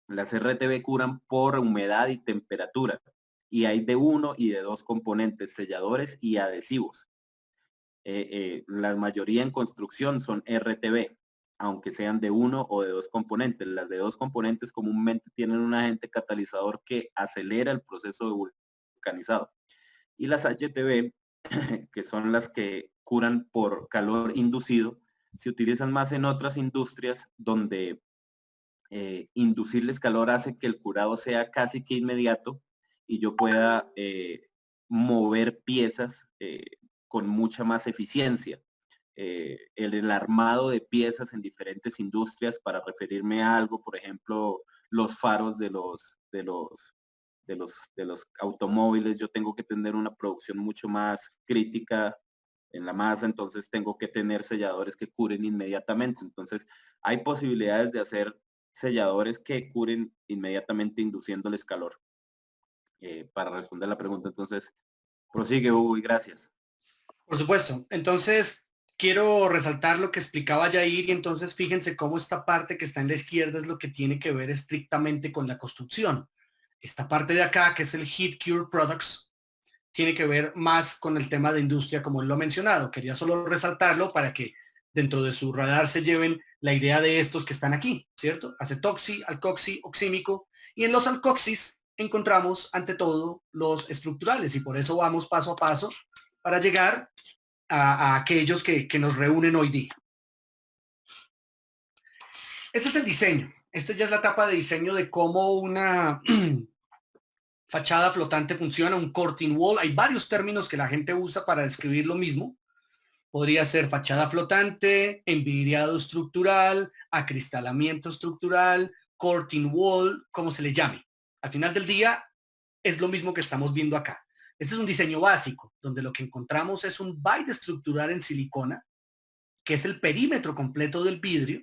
Las RTB curan por humedad y temperatura y hay de uno y de dos componentes, selladores y adhesivos. La mayoría en construcción son RTB, aunque sean de uno o de dos componentes. Las de dos componentes comúnmente tienen un agente catalizador que acelera el proceso de vulcanizado. Y las HTB, que son las que curan por calor inducido, se utilizan más en otras industrias donde inducirles calor hace que el curado sea casi que inmediato y yo pueda mover piezas con mucha más eficiencia. El armado de piezas en diferentes industrias, para referirme a algo, por ejemplo, los faros de los automóviles, yo tengo que tener una producción mucho más crítica en la masa, entonces tengo que tener selladores que curen inmediatamente. Entonces, hay posibilidades de hacer selladores que curen inmediatamente induciéndoles calor. Para responder la pregunta, entonces, prosigue, Hugo, y gracias. Por supuesto. Entonces, quiero resaltar lo que explicaba Yair y entonces fíjense cómo esta parte que está en la izquierda es lo que tiene que ver estrictamente con la construcción. Esta parte de acá, que es el Heat Cure Products, tiene que ver más con el tema de industria, como él lo ha mencionado. Quería solo resaltarlo para que dentro de su radar se lleven la idea de estos que están aquí, ¿cierto? Acetoxi, alcoxi, oxímico. Y en los alcoxis encontramos ante todo los estructurales y por eso vamos paso a paso para llegar a aquellos que nos reúnen hoy día. Este es el diseño. Esta ya es la etapa de diseño de cómo una fachada flotante funciona, un curtain wall. Hay varios términos que la gente usa para describir lo mismo, Podría ser fachada flotante, envidriado estructural, acristalamiento estructural, curtain wall, como se le llame. Al final del día es lo mismo que estamos viendo acá. Este es un diseño básico, donde lo que encontramos es un byte estructural en silicona, que es el perímetro completo del vidrio,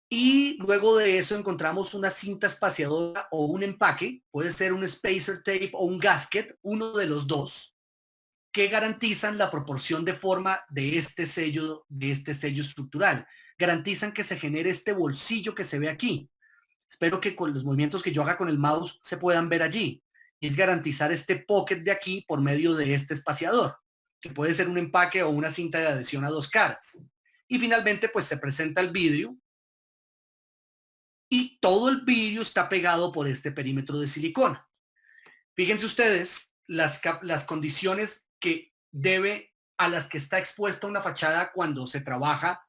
y luego de eso encontramos una cinta espaciadora o un empaque, puede ser un spacer tape o un gasket, uno de los dos, que garantizan la proporción de forma de este sello estructural. Garantizan que se genere este bolsillo que se ve aquí. Espero que con los movimientos que yo haga con el mouse se puedan ver allí. Y es garantizar este pocket de aquí por medio de este espaciador, que puede ser un empaque o una cinta de adhesión a dos caras. Y finalmente, pues se presenta el vidrio y todo el vidrio está pegado por este perímetro de silicona. Fíjense ustedes las condiciones a las que está expuesta una fachada cuando se trabaja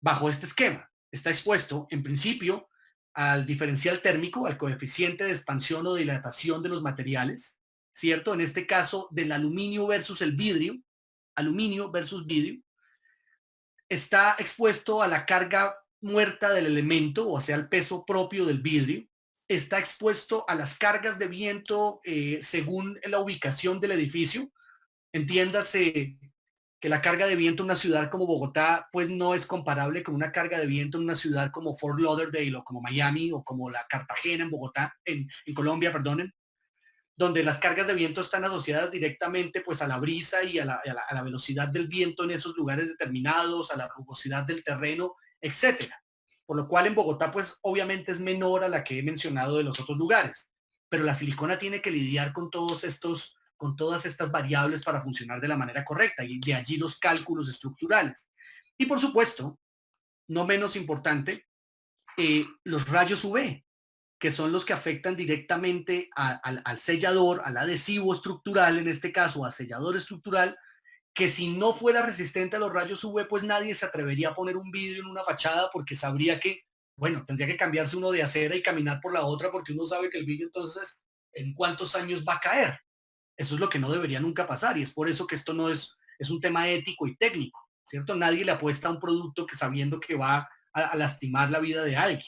bajo este esquema. Está expuesto, en principio, al diferencial térmico, al coeficiente de expansión o dilatación de los materiales, ¿cierto? En este caso, del aluminio versus el vidrio, aluminio versus vidrio. Está expuesto a la carga muerta del elemento, o sea, al peso propio del vidrio. Está expuesto a las cargas de viento según la ubicación del edificio. Entiéndase que la carga de viento en una ciudad como Bogotá pues no es comparable con una carga de viento en una ciudad como Fort Lauderdale o como Miami o como la Cartagena en Bogotá, en Colombia, perdonen, donde las cargas de viento están asociadas directamente pues a la brisa y a la velocidad del viento en esos lugares determinados, a la rugosidad del terreno, etcétera. Por lo cual en Bogotá pues obviamente es menor a la que he mencionado de los otros lugares, pero la silicona tiene que lidiar con todas estas variables para funcionar de la manera correcta y de allí los cálculos estructurales. Y por supuesto, no menos importante, los rayos UV, que son los que afectan directamente al sellador, al adhesivo estructural, en este caso al sellador estructural, que si no fuera resistente a los rayos UV, pues nadie se atrevería a poner un vidrio en una fachada porque sabría que, bueno, tendría que cambiarse uno de acera y caminar por la otra porque uno sabe que el vidrio entonces en cuántos años va a caer. Eso es lo que no debería nunca pasar y es por eso que esto no es un tema ético y técnico, ¿cierto? Nadie le apuesta a un producto que sabiendo que va a lastimar la vida de alguien.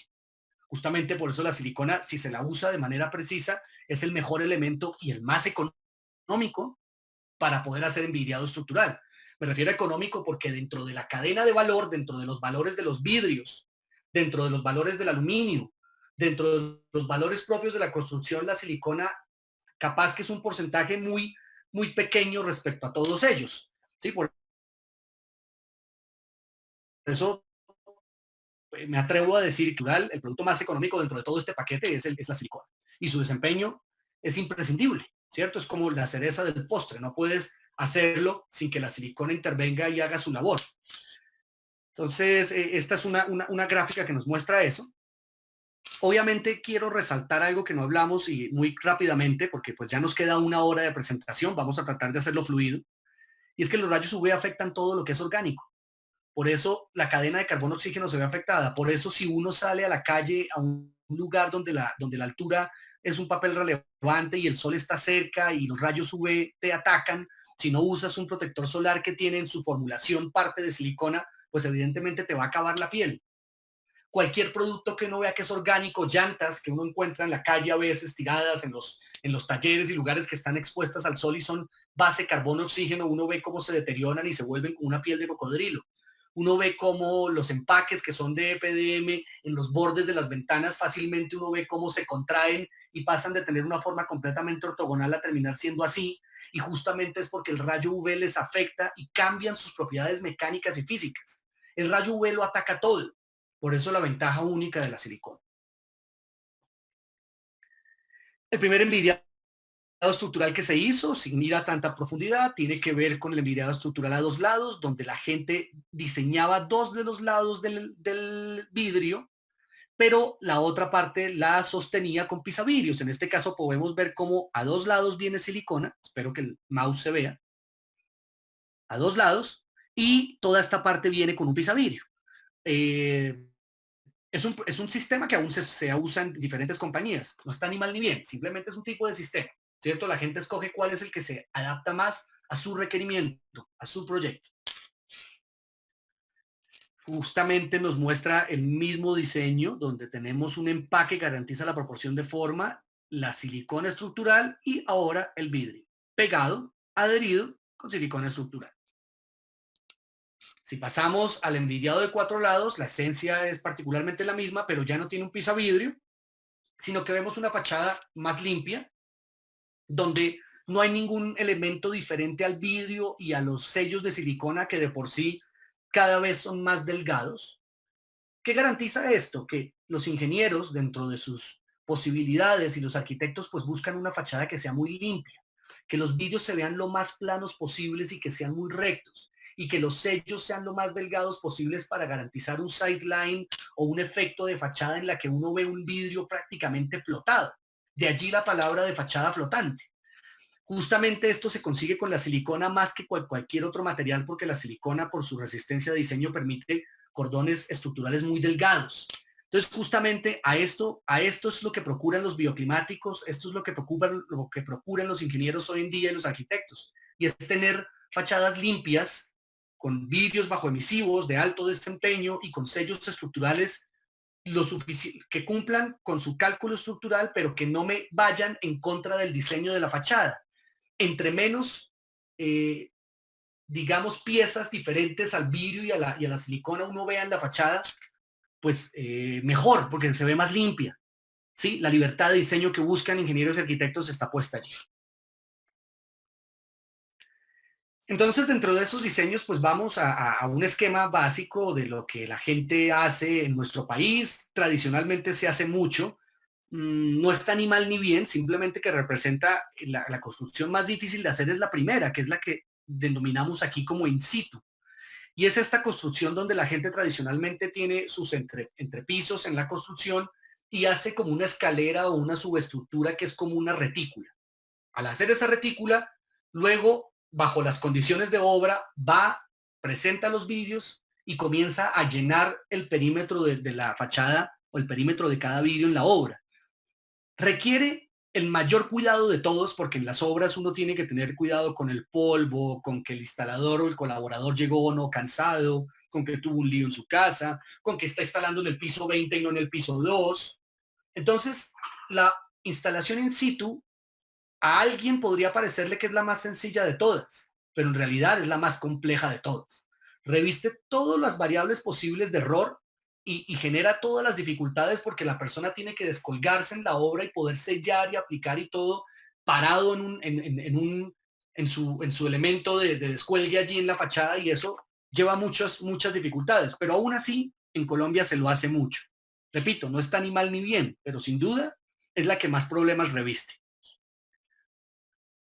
Justamente por eso la silicona, si se la usa de manera precisa, es el mejor elemento y el más económico para poder hacer envidriado estructural. Me refiero a económico porque dentro de la cadena de valor, dentro de los valores de los vidrios, dentro de los valores del aluminio, dentro de los valores propios de la construcción, la silicona capaz que es un porcentaje muy, muy pequeño respecto a todos ellos. ¿Sí? Por eso me atrevo a decir que el producto más económico dentro de todo este paquete es la silicona. Y su desempeño es imprescindible, ¿cierto? Es como la cereza del postre. No puedes hacerlo sin que la silicona intervenga y haga su labor. Entonces, esta es una gráfica que nos muestra eso. Obviamente quiero resaltar algo que no hablamos y muy rápidamente, porque pues ya nos queda una hora de presentación, vamos a tratar de hacerlo fluido, y es que los rayos UV afectan todo lo que es orgánico. Por eso la cadena de carbono-oxígeno se ve afectada. Por eso si uno sale a la calle, a un lugar donde la altura es un papel relevante y el sol está cerca y los rayos UV te atacan, si no usas un protector solar que tiene en su formulación parte de silicona, pues evidentemente te va a acabar la piel. Cualquier producto que uno vea que es orgánico, llantas que uno encuentra en la calle a veces tiradas en los talleres y lugares que están expuestas al sol y son base carbono-oxígeno, uno ve cómo se deterioran y se vuelven con una piel de cocodrilo. Uno ve cómo los empaques que son de EPDM en los bordes de las ventanas fácilmente uno ve cómo se contraen y pasan de tener una forma completamente ortogonal a terminar siendo así. Y justamente es porque el rayo UV les afecta y cambian sus propiedades mecánicas y físicas. El rayo UV lo ataca todo. Por eso la ventaja única de la silicona. El primer envidriado estructural que se hizo, sin ir a tanta profundidad, tiene que ver con el envidriado estructural a dos lados, donde la gente diseñaba dos de los lados del vidrio, pero la otra parte la sostenía con pisavidrios. En este caso podemos ver cómo a dos lados viene silicona, espero que el mouse se vea, a dos lados, y toda esta parte viene con un pisavidrio. Es un sistema que aún se usa en diferentes compañías. No está ni mal ni bien, simplemente es un tipo de sistema, ¿cierto? La gente escoge cuál es el que se adapta más a su requerimiento, a su proyecto. justamente nos muestra el mismo diseño, donde tenemos un empaque que garantiza la proporción de forma, la silicona estructural y ahora el vidrio, pegado, adherido con silicona estructural. Si pasamos al envidriado de 4 lados, la esencia es particularmente la misma, pero ya no tiene un pisavidrio, sino que vemos una fachada más limpia, donde no hay ningún elemento diferente al vidrio y a los sellos de silicona que de por sí cada vez son más delgados. ¿Qué garantiza esto? Que los ingenieros, dentro de sus posibilidades, y los arquitectos pues buscan una fachada que sea muy limpia, que los vidrios se vean lo más planos posibles y que sean muy rectos, y que los sellos sean lo más delgados posibles para garantizar un sideline o un efecto de fachada en la que uno ve un vidrio prácticamente flotado. De allí la palabra de fachada flotante. Justamente esto se consigue con la silicona más que cualquier otro material, porque la silicona, por su resistencia de diseño, permite cordones estructurales muy delgados. Entonces, justamente a esto es lo que procuran los bioclimáticos, esto es lo que procuran los ingenieros hoy en día y los arquitectos, y es tener fachadas limpias, con vidrios bajoemisivos de alto desempeño y con sellos estructurales que cumplan con su cálculo estructural, pero que no me vayan en contra del diseño de la fachada. Entre menos, digamos, piezas diferentes al vidrio y a la silicona uno vea en la fachada, pues mejor, porque se ve más limpia. ¿Sí? La libertad de diseño que buscan ingenieros y arquitectos está puesta allí. Entonces, dentro de esos diseños, pues vamos a un esquema básico de lo que la gente hace en nuestro país. Tradicionalmente se hace mucho. No está ni mal ni bien, simplemente que representa la construcción más difícil de hacer es la primera, que es la que denominamos aquí como in situ. Y es esta construcción donde la gente tradicionalmente tiene sus entrepisos en la construcción y hace como una escalera o una subestructura que es como una retícula. Al hacer esa retícula, luego, bajo las condiciones de obra, presenta los vidrios y comienza a llenar el perímetro de la fachada o el perímetro de cada vidrio en la obra. Requiere el mayor cuidado de todos, porque en las obras uno tiene que tener cuidado con el polvo, con que el instalador o el colaborador llegó o no cansado, con que tuvo un lío en su casa, con que está instalando en el piso 20 y no en el piso 2. Entonces, la instalación in situ a alguien podría parecerle que es la más sencilla de todas, pero en realidad es la más compleja de todas. Reviste todas las variables posibles de error y genera todas las dificultades, porque la persona tiene que descolgarse en la obra y poder sellar y aplicar y todo parado en su elemento de descuelgue allí en la fachada, y eso lleva muchas dificultades, pero aún así en Colombia se lo hace mucho. Repito, no está ni mal ni bien, pero sin duda es la que más problemas reviste.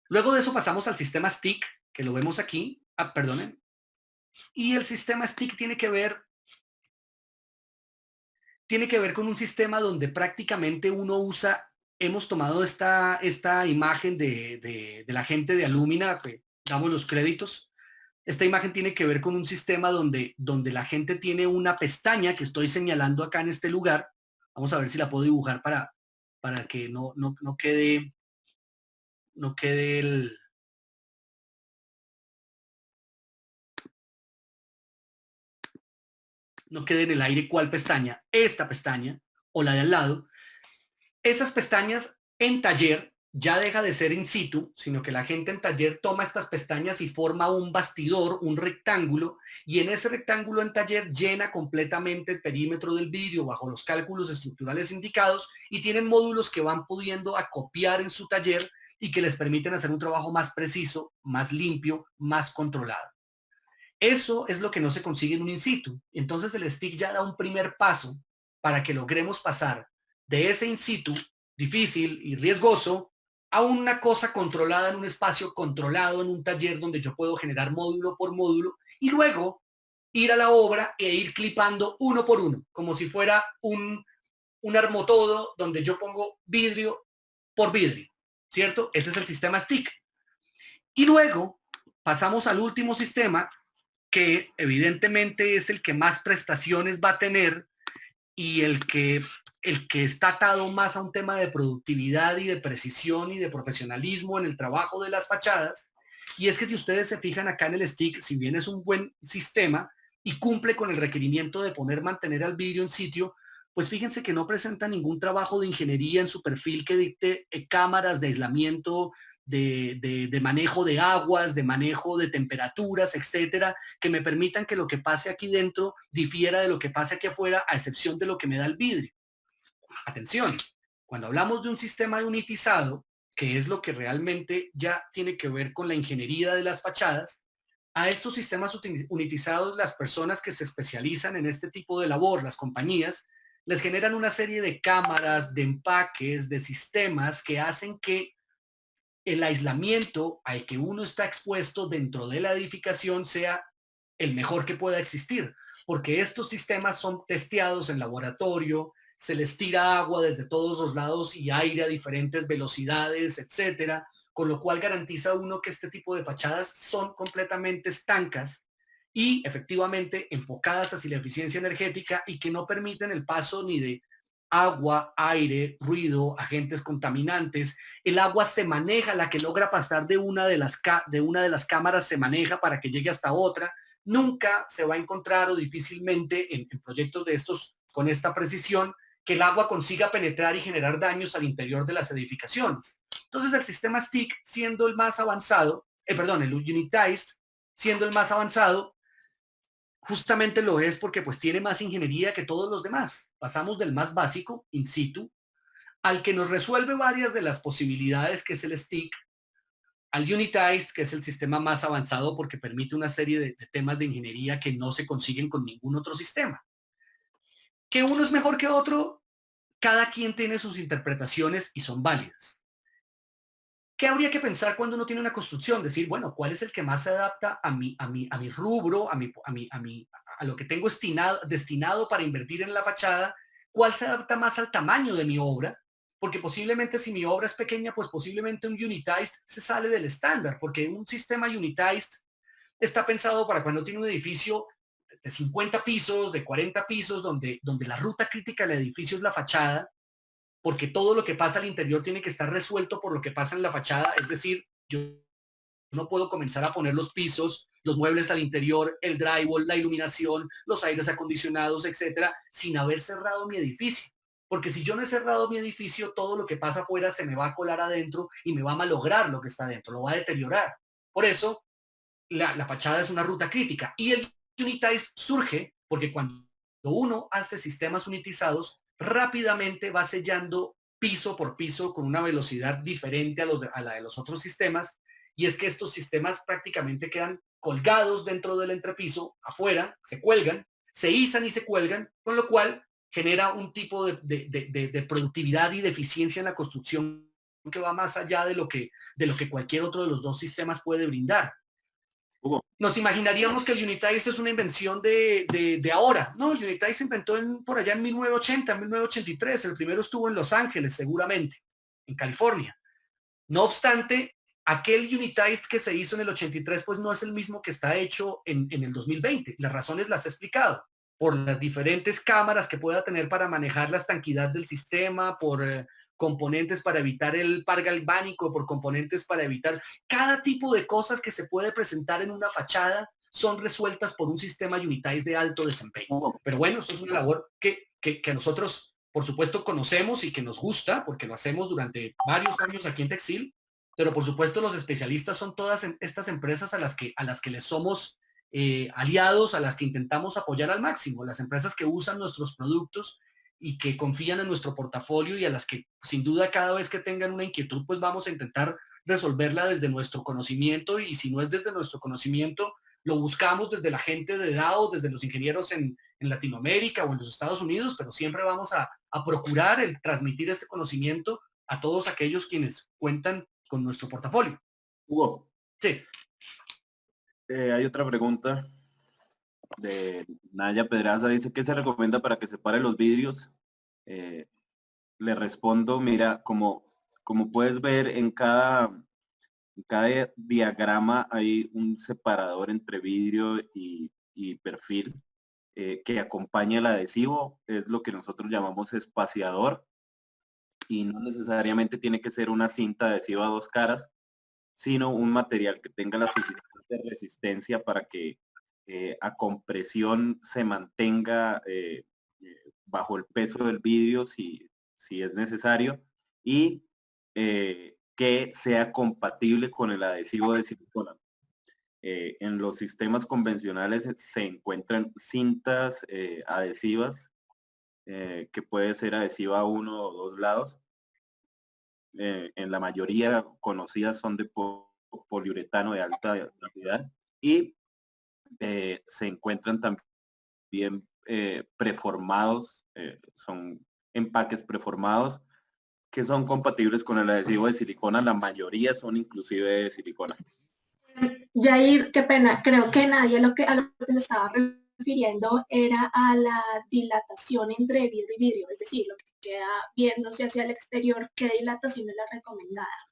Luego de eso pasamos al sistema STIC, que lo vemos aquí. Perdonen. Y el sistema STIC tiene que ver con un sistema donde prácticamente uno usa, hemos tomado esta imagen de la gente de Alumina, que damos los créditos. Esta imagen tiene que ver con un sistema donde la gente tiene una pestaña que estoy señalando acá en este lugar. Vamos a ver si la puedo dibujar para que no quede el... no quede en el aire cuál pestaña, esta pestaña o la de al lado. Esas pestañas en taller ya deja de ser in situ, sino que la gente en taller toma estas pestañas y forma un bastidor, un rectángulo, y en ese rectángulo en taller llena completamente el perímetro del vidrio bajo los cálculos estructurales indicados, y tienen módulos que van pudiendo acopiar en su taller y que les permiten hacer un trabajo más preciso, más limpio, más controlado. Eso es lo que no se consigue en un in situ. Entonces el STIC ya da un primer paso para que logremos pasar de ese in situ difícil y riesgoso a una cosa controlada en un espacio controlado, en un taller donde yo puedo generar módulo por módulo y luego ir a la obra e ir clipando uno por uno, como si fuera un armotodo donde yo pongo vidrio por vidrio, ¿cierto? Ese es el sistema STIC. Y luego pasamos al último sistema, que evidentemente es el que más prestaciones va a tener y el que está atado más a un tema de productividad y de precisión y de profesionalismo en el trabajo de las fachadas. Y es que si ustedes se fijan acá en el STIC, si bien es un buen sistema, y cumple con el requerimiento de mantener al vidrio en sitio, pues fíjense que no presenta ningún trabajo de ingeniería en su perfil que dicte cámaras de aislamiento, de manejo de aguas, de manejo de temperaturas, etcétera, que me permitan que lo que pase aquí dentro difiera de lo que pase aquí afuera, a excepción de lo que me da el vidrio. Atención, cuando hablamos de un sistema unitizado, que es lo que realmente ya tiene que ver con la ingeniería de las fachadas, a estos sistemas unitizados, las personas que se especializan en este tipo de labor, las compañías, les generan una serie de cámaras, de empaques, de sistemas que hacen que el aislamiento al que uno está expuesto dentro de la edificación sea el mejor que pueda existir, porque estos sistemas son testeados en laboratorio, se les tira agua desde todos los lados y aire a diferentes velocidades, etcétera, con lo cual garantiza uno que este tipo de fachadas son completamente estancas y efectivamente enfocadas hacia la eficiencia energética y que no permiten el paso ni de agua, aire, ruido, agentes contaminantes. El agua se maneja, la que logra pasar de una de las cámaras se maneja para que llegue hasta otra. Nunca se va a encontrar o difícilmente en proyectos de estos con esta precisión que el agua consiga penetrar y generar daños al interior de las edificaciones. Entonces el sistema STIC, siendo el más avanzado, el Unitized, siendo el más avanzado, justamente lo es porque pues tiene más ingeniería que todos los demás. Pasamos del más básico, in situ, al que nos resuelve varias de las posibilidades que es el STIC, al Unitized, que es el sistema más avanzado porque permite una serie de temas de ingeniería que no se consiguen con ningún otro sistema. Que uno es mejor que otro, cada quien tiene sus interpretaciones y son válidas. ¿Qué habría que pensar cuando uno tiene una construcción? Decir, bueno, ¿cuál es el que más se adapta a mi rubro, a lo que tengo destinado para invertir en la fachada? ¿Cuál se adapta más al tamaño de mi obra? Porque posiblemente si mi obra es pequeña, pues posiblemente un Unitized se sale del estándar, porque un sistema Unitized está pensado para cuando tiene un edificio de 50 pisos, de 40 pisos, donde la ruta crítica del edificio es la fachada, porque todo lo que pasa al interior tiene que estar resuelto por lo que pasa en la fachada, es decir, yo no puedo comenzar a poner los pisos, los muebles al interior, el drywall, la iluminación, los aires acondicionados, etcétera, sin haber cerrado mi edificio. Porque si yo no he cerrado mi edificio, todo lo que pasa afuera se me va a colar adentro y me va a malograr lo que está adentro, lo va a deteriorar. Por eso, la fachada es una ruta crítica. Y el Unitize surge porque cuando uno hace sistemas unitizados, rápidamente va sellando piso por piso con una velocidad diferente a la de los otros sistemas. Y es que estos sistemas prácticamente quedan colgados dentro del entrepiso, afuera, se cuelgan, se izan y se cuelgan, con lo cual genera un tipo de productividad y de eficiencia en la construcción que va más allá de lo que cualquier otro de los dos sistemas puede brindar. Nos imaginaríamos que el Unitize es una invención de ahora. No, el Unitize se inventó por allá en 1980, 1983. El primero estuvo en Los Ángeles, seguramente, en California. No obstante, aquel Unitize que se hizo en el 83, pues no es el mismo que está hecho en el 2020. Las razones las he explicado. Por las diferentes cámaras que pueda tener para manejar la estanquidad del sistema, por componentes para evitar el par galvánico, por componentes para evitar cada tipo de cosas que se puede presentar en una fachada son resueltas por un sistema Unitize de alto desempeño. Pero bueno, eso es una labor que nosotros, por supuesto, conocemos y que nos gusta porque lo hacemos durante varios años aquí en Textil, pero por supuesto los especialistas son todas estas empresas a las que les somos aliados, a las que intentamos apoyar al máximo, las empresas que usan nuestros productos y que confían en nuestro portafolio y a las que sin duda cada vez que tengan una inquietud pues vamos a intentar resolverla desde nuestro conocimiento y si no es desde nuestro conocimiento lo buscamos desde la gente de DAO, desde los ingenieros en Latinoamérica o en los Estados Unidos, pero siempre vamos a procurar el transmitir este conocimiento a todos aquellos quienes cuentan con nuestro portafolio. Hugo. Sí. Hay otra pregunta de Naya Pedraza, dice, ¿qué se recomienda para que separe los vidrios? Le respondo, mira, como puedes ver en cada diagrama hay un separador entre vidrio y perfil que acompaña el adhesivo, es lo que nosotros llamamos espaciador y no necesariamente tiene que ser una cinta adhesiva a dos caras, sino un material que tenga la suficiente resistencia para que a compresión se mantenga bajo el peso del vidrio si es necesario, y que sea compatible con el adhesivo de silicona. En los sistemas convencionales se encuentran cintas adhesivas, que puede ser adhesiva a uno o dos lados. En la mayoría conocidas son de poliuretano de alta calidad, y se encuentran también preformados, son empaques preformados que son compatibles con el adhesivo de silicona. La mayoría son inclusive de silicona. Jair, qué pena, creo que nadie a lo que se estaba refiriendo era a la dilatación entre vidrio y vidrio, es decir, lo que queda viéndose hacia el exterior, qué dilatación es la recomendada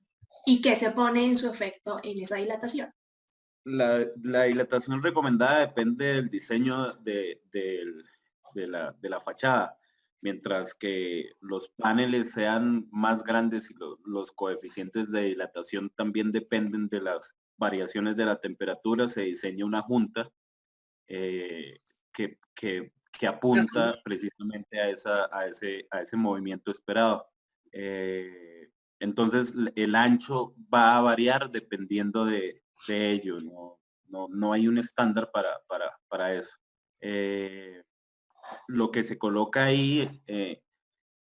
y qué se pone en su efecto en esa dilatación. La dilatación recomendada depende del diseño de la fachada, mientras que los paneles sean más grandes y los coeficientes de dilatación también dependen de las variaciones de la temperatura. Se diseña una junta que apunta precisamente a ese movimiento esperado. Entonces el ancho va a variar dependiendo de ello. No hay un estándar para eso. Lo que se coloca ahí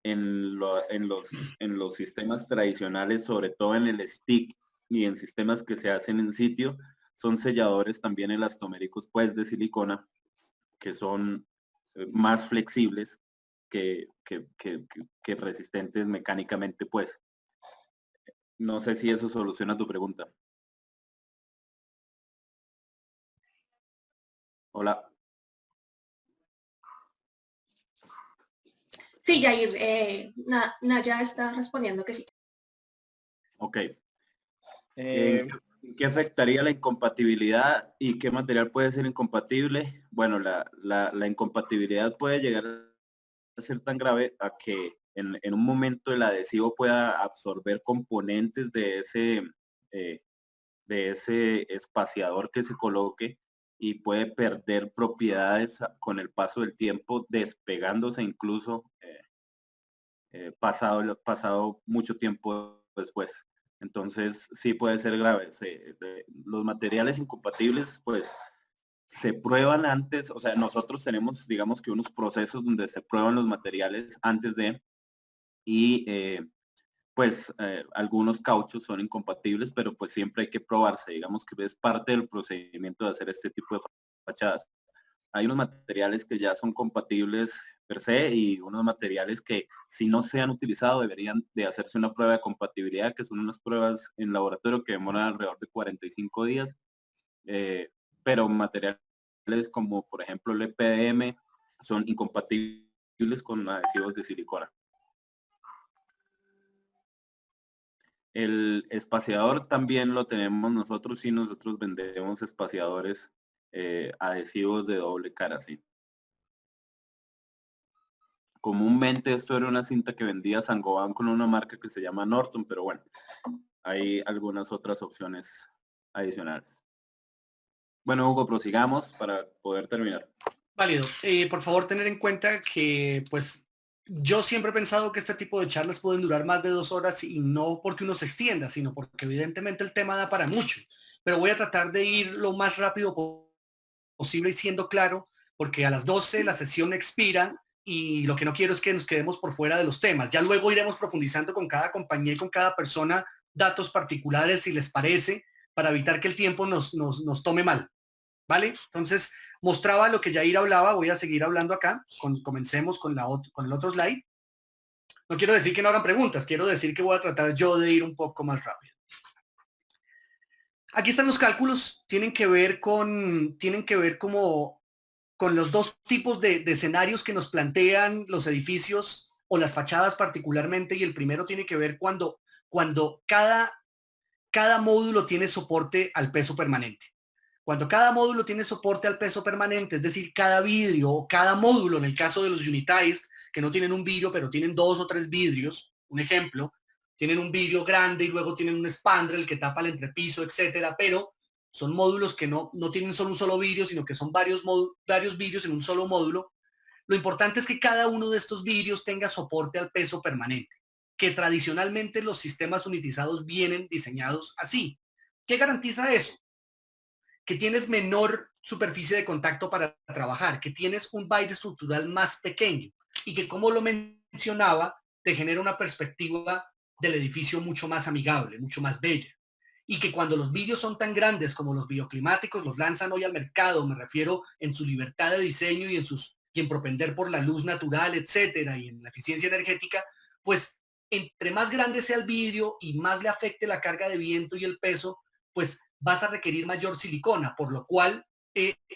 en los sistemas tradicionales, sobre todo en el stick y en sistemas que se hacen en sitio, son selladores también elastoméricos, pues, de silicona, que son más flexibles que resistentes mecánicamente, pues. No sé si eso soluciona tu pregunta. Hola. Sí, Jair, Naya está respondiendo que sí. Ok. ¿En qué afectaría la incompatibilidad y qué material puede ser incompatible? Bueno, la incompatibilidad puede llegar a ser tan grave a que en un momento el adhesivo pueda absorber componentes de ese espaciador que se coloque, y puede perder propiedades con el paso del tiempo, despegándose incluso pasado mucho tiempo después. Entonces sí puede ser grave. Los materiales incompatibles pues se prueban antes, o sea, nosotros tenemos, digamos que unos procesos donde se prueban los materiales antes de, y pues algunos cauchos son incompatibles, pero pues siempre hay que probarse, digamos que es parte del procedimiento de hacer este tipo de fachadas. Hay unos materiales que ya son compatibles per se, y unos materiales que, si no se han utilizado, deberían de hacerse una prueba de compatibilidad, que son unas pruebas en laboratorio que demoran alrededor de 45 días, pero materiales como por ejemplo el EPDM son incompatibles con adhesivos de silicona. El espaciador también lo tenemos nosotros, y nosotros vendemos espaciadores adhesivos de doble cara, sí. Comúnmente esto era una cinta que vendía Saint-Gobain con una marca que se llama Norton, pero bueno, hay algunas otras opciones adicionales. Bueno, Hugo, prosigamos para poder terminar. Válido. Por favor, tener en cuenta que pues yo siempre he pensado que este tipo de charlas pueden durar más de 2 horas, y no porque uno se extienda, sino porque evidentemente el tema da para mucho. Pero voy a tratar de ir lo más rápido posible y siendo claro, porque a las 12 la sesión expira y lo que no quiero es que nos quedemos por fuera de los temas. Ya luego iremos profundizando con cada compañía y con cada persona datos particulares, si les parece, para evitar que el tiempo nos tome mal. ¿Vale? Entonces, mostraba lo que Jair hablaba, voy a seguir hablando acá. Comencemos con el otro slide. No quiero decir que no hagan preguntas, quiero decir que voy a tratar yo de ir un poco más rápido. Aquí están los cálculos, tienen que ver como con los dos tipos de escenarios que nos plantean los edificios o las fachadas particularmente, y el primero tiene que ver cuando cada módulo tiene soporte al peso permanente. Cuando cada módulo tiene soporte al peso permanente, es decir, cada vidrio o cada módulo, en el caso de los unitized, que no tienen un vidrio, pero tienen 2 o 3 vidrios, un ejemplo, tienen un vidrio grande y luego tienen un spandrel que tapa el entrepiso, etcétera, pero son módulos que no tienen solo un solo vidrio, sino que son varios vidrios en un solo módulo. Lo importante es que cada uno de estos vidrios tenga soporte al peso permanente, que tradicionalmente los sistemas unitizados vienen diseñados así. ¿Qué garantiza eso? Que tienes menor superficie de contacto para trabajar, que tienes un byte estructural más pequeño y que, como lo mencionaba, te genera una perspectiva del edificio mucho más amigable, mucho más bella. Y que cuando los vidrios son tan grandes como los bioclimáticos los lanzan hoy al mercado, me refiero en su libertad de diseño y en propender por la luz natural, etcétera, y en la eficiencia energética, pues entre más grande sea el vidrio y más le afecte la carga de viento y el peso, pues vas a requerir mayor silicona, por lo cual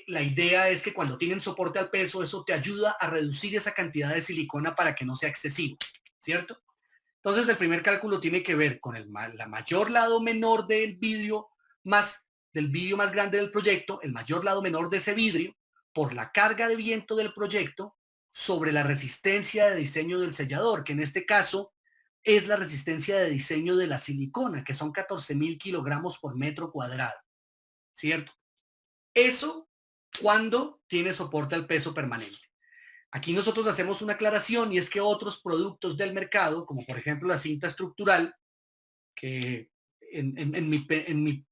la idea es que cuando tienen soporte al peso, eso te ayuda a reducir esa cantidad de silicona para que no sea excesivo, ¿cierto? Entonces, el primer cálculo tiene que ver con la mayor lado menor del vidrio más grande del proyecto, el mayor lado menor de ese vidrio, por la carga de viento del proyecto sobre la resistencia de diseño del sellador, que en este caso es la resistencia de diseño de la silicona, que son 14.000 kilogramos por metro cuadrado, ¿cierto? Eso cuando tiene soporte al peso permanente. Aquí nosotros hacemos una aclaración y es que otros productos del mercado, como por ejemplo la cinta estructural, que en mi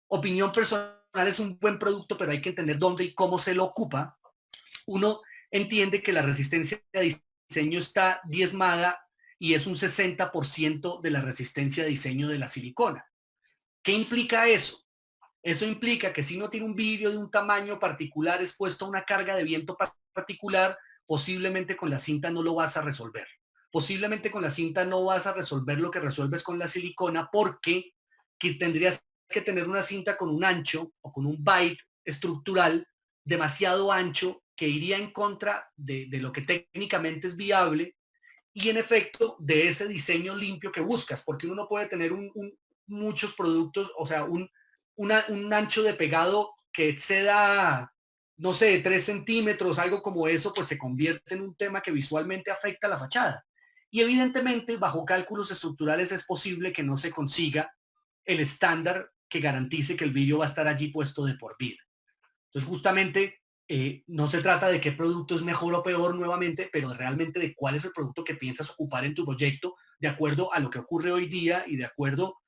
opinión personal es un buen producto, pero hay que entender dónde y cómo se lo ocupa, uno entiende que la resistencia de diseño está diezmada y es un 60% de la resistencia de diseño de la silicona. ¿Qué implica eso? Eso implica que si uno tiene un vidrio de un tamaño particular expuesto a una carga de viento particular, posiblemente con la cinta no lo vas a resolver. Posiblemente con la cinta no vas a resolver lo que resuelves con la silicona porque tendrías que tener una cinta con un ancho o con un byte estructural demasiado ancho que iría en contra de lo que técnicamente es viable y en efecto de ese diseño limpio que buscas, porque uno no puede tener muchos productos, o sea, un ancho de pegado que exceda, no sé, 3 centímetros, algo como eso, pues se convierte en un tema que visualmente afecta a la fachada. Y evidentemente, bajo cálculos estructurales es posible que no se consiga el estándar que garantice que el vidrio va a estar allí puesto de por vida. Entonces, justamente, no se trata de qué producto es mejor o peor nuevamente, pero realmente de cuál es el producto que piensas ocupar en tu proyecto de acuerdo a lo que ocurre hoy día y de acuerdo